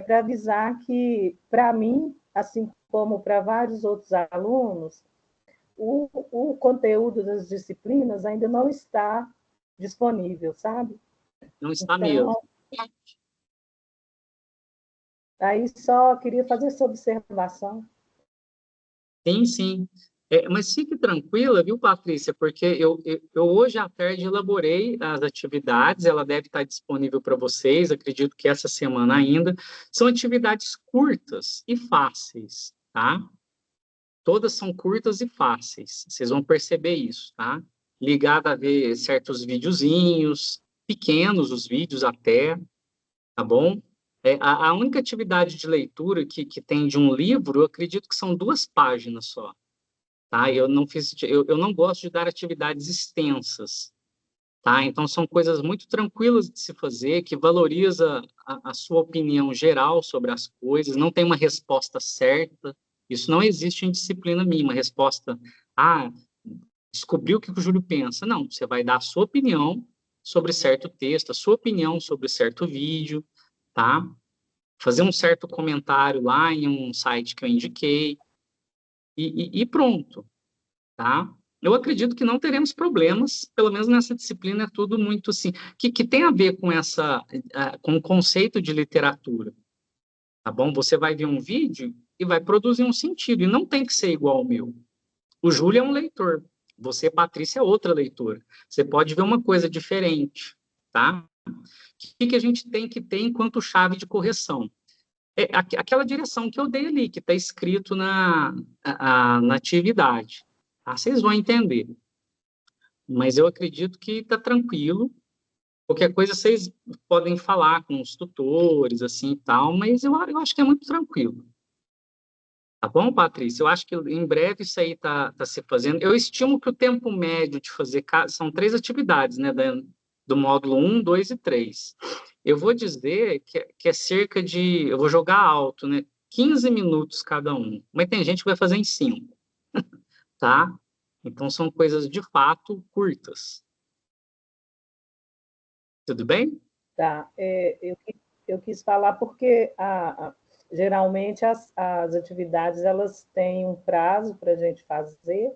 para avisar que, para mim, assim como para vários outros alunos, o conteúdo das disciplinas ainda não está disponível, sabe? Não está mesmo. Aí só queria fazer essa observação. Sim, sim. Mas fique tranquila, viu, Patrícia? Porque eu hoje à tarde elaborei as atividades, ela deve estar disponível para vocês, acredito que essa semana ainda. São atividades curtas e fáceis, tá? Todas são curtas e fáceis, vocês vão perceber isso, tá? Ligada a ver certos videozinhos, pequenos os vídeos até, tá bom? A única atividade de leitura que tem de um livro, eu acredito que são 2 páginas só, tá? Eu não gosto de dar atividades extensas, tá? Então, são coisas muito tranquilas de se fazer, que valoriza a sua opinião geral sobre as coisas, não tem uma resposta certa, isso não existe em disciplina minha, uma resposta, descobriu o que o Júlio pensa. Não, você vai dar a sua opinião sobre certo texto, a sua opinião sobre certo vídeo, tá? Fazer um certo comentário lá em um site que eu indiquei, e pronto, tá? Eu acredito que não teremos problemas, pelo menos nessa disciplina é tudo muito assim, que tem a ver com com o conceito de literatura, tá bom? Você vai ver um vídeo e vai produzir um sentido, e não tem que ser igual ao meu. O Júlio é um leitor, você, Patrícia, é outra leitora. Você pode ver uma coisa diferente, tá? O que a gente tem que ter enquanto chave de correção? Aquela direção que eu dei ali, que está escrito na atividade. Tá? Vocês vão entender. Mas eu acredito que está tranquilo. Qualquer coisa vocês podem falar com os tutores, assim e tal, mas eu acho que é muito tranquilo. Tá bom, Patrícia? Eu acho que em breve isso aí está se fazendo. Eu estimo que o tempo médio de fazer... São 3 atividades, né? Do módulo 1, 2 e 3. Eu vou dizer que é cerca de... Eu vou jogar alto, né? 15 minutos cada um. Mas tem gente que vai fazer em 5, tá? Então, são coisas, de fato, curtas. Tudo bem? Tá. Eu quis falar porque geralmente as atividades elas têm um prazo para a gente fazer,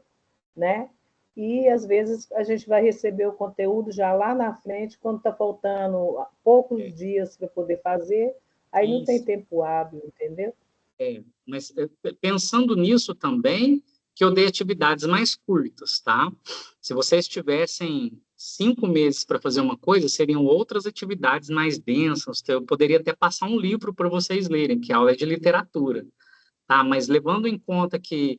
né? E às vezes a gente vai receber o conteúdo já lá na frente, quando está faltando poucos dias para poder fazer, aí não tem tempo hábil, entendeu? Mas pensando nisso também, que eu dei atividades mais curtas, tá? Se vocês tivessem 5 meses para fazer uma coisa, seriam outras atividades mais densas. Eu poderia até passar um livro para vocês lerem, que a aula é de literatura, tá? Mas levando em conta que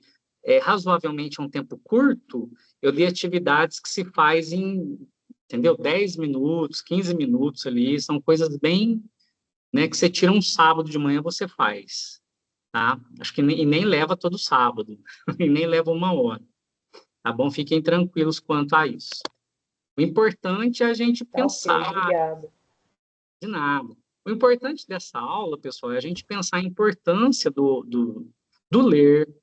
razoavelmente é um tempo curto, eu dei atividades que se faz em, entendeu? 10 minutos, 15 minutos ali, são coisas bem, né, que você tira um sábado de manhã, você faz, tá? Acho que nem leva todo sábado, e nem leva 1 hora, tá bom? Fiquem tranquilos quanto a isso. O importante é a gente pensar... Okay, obrigada. De nada. O importante dessa aula, pessoal, é a gente pensar a importância do ler,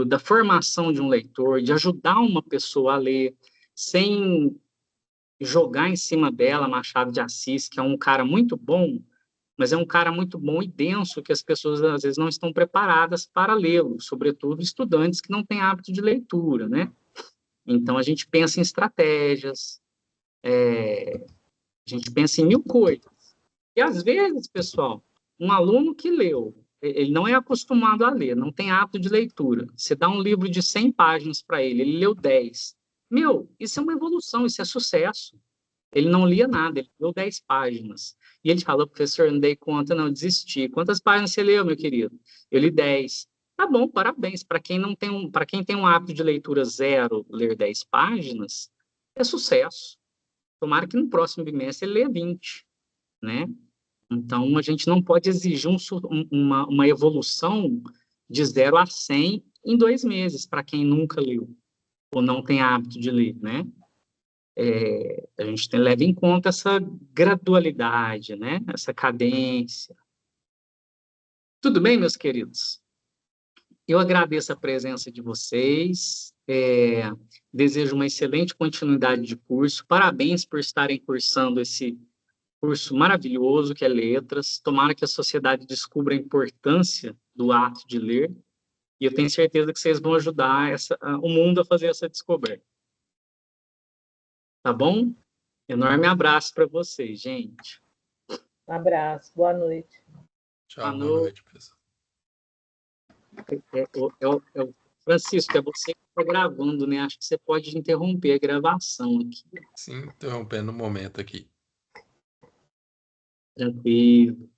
da formação de um leitor, de ajudar uma pessoa a ler, sem jogar em cima dela Machado de Assis, que é um cara muito bom, mas é um cara muito bom e denso que as pessoas, às vezes, não estão preparadas para lê-lo, sobretudo estudantes que não têm hábito de leitura, né? Então, a gente pensa em estratégias, a gente pensa em 1000 coisas. E, às vezes, pessoal, um aluno que leu, ele não é acostumado a ler, não tem hábito de leitura. Você dá um livro de 100 páginas para ele leu 10. Meu, isso é uma evolução, isso é sucesso. Ele não lia nada, ele leu 10 páginas. E ele falou, professor, não dei conta, não, desisti. Quantas páginas você leu, meu querido? Eu li 10. Tá bom, parabéns. Para quem não tem para quem tem um hábito de leitura zero, ler 10 páginas, é sucesso. Tomara que no próximo bimestre ele leia 20, né? Então, a gente não pode exigir uma evolução de 0 a 100 em 2 meses, para quem nunca leu, ou não tem hábito de ler, né? a gente leva em conta essa gradualidade, né? Essa cadência. Tudo bem, meus queridos? Eu agradeço a presença de vocês, desejo uma excelente continuidade de curso, parabéns por estarem cursando esse curso maravilhoso que é Letras, tomara que a sociedade descubra a importância do ato de ler, e eu tenho certeza que vocês vão ajudar o mundo a fazer essa descoberta. Tá bom? Enorme abraço para vocês, gente. Um abraço, boa noite. Tchau, boa noite, pessoal. Francisco, é você que está gravando, né? Acho que você pode interromper a gravação aqui. Sim, interrompendo o momento aqui. Tranquilo.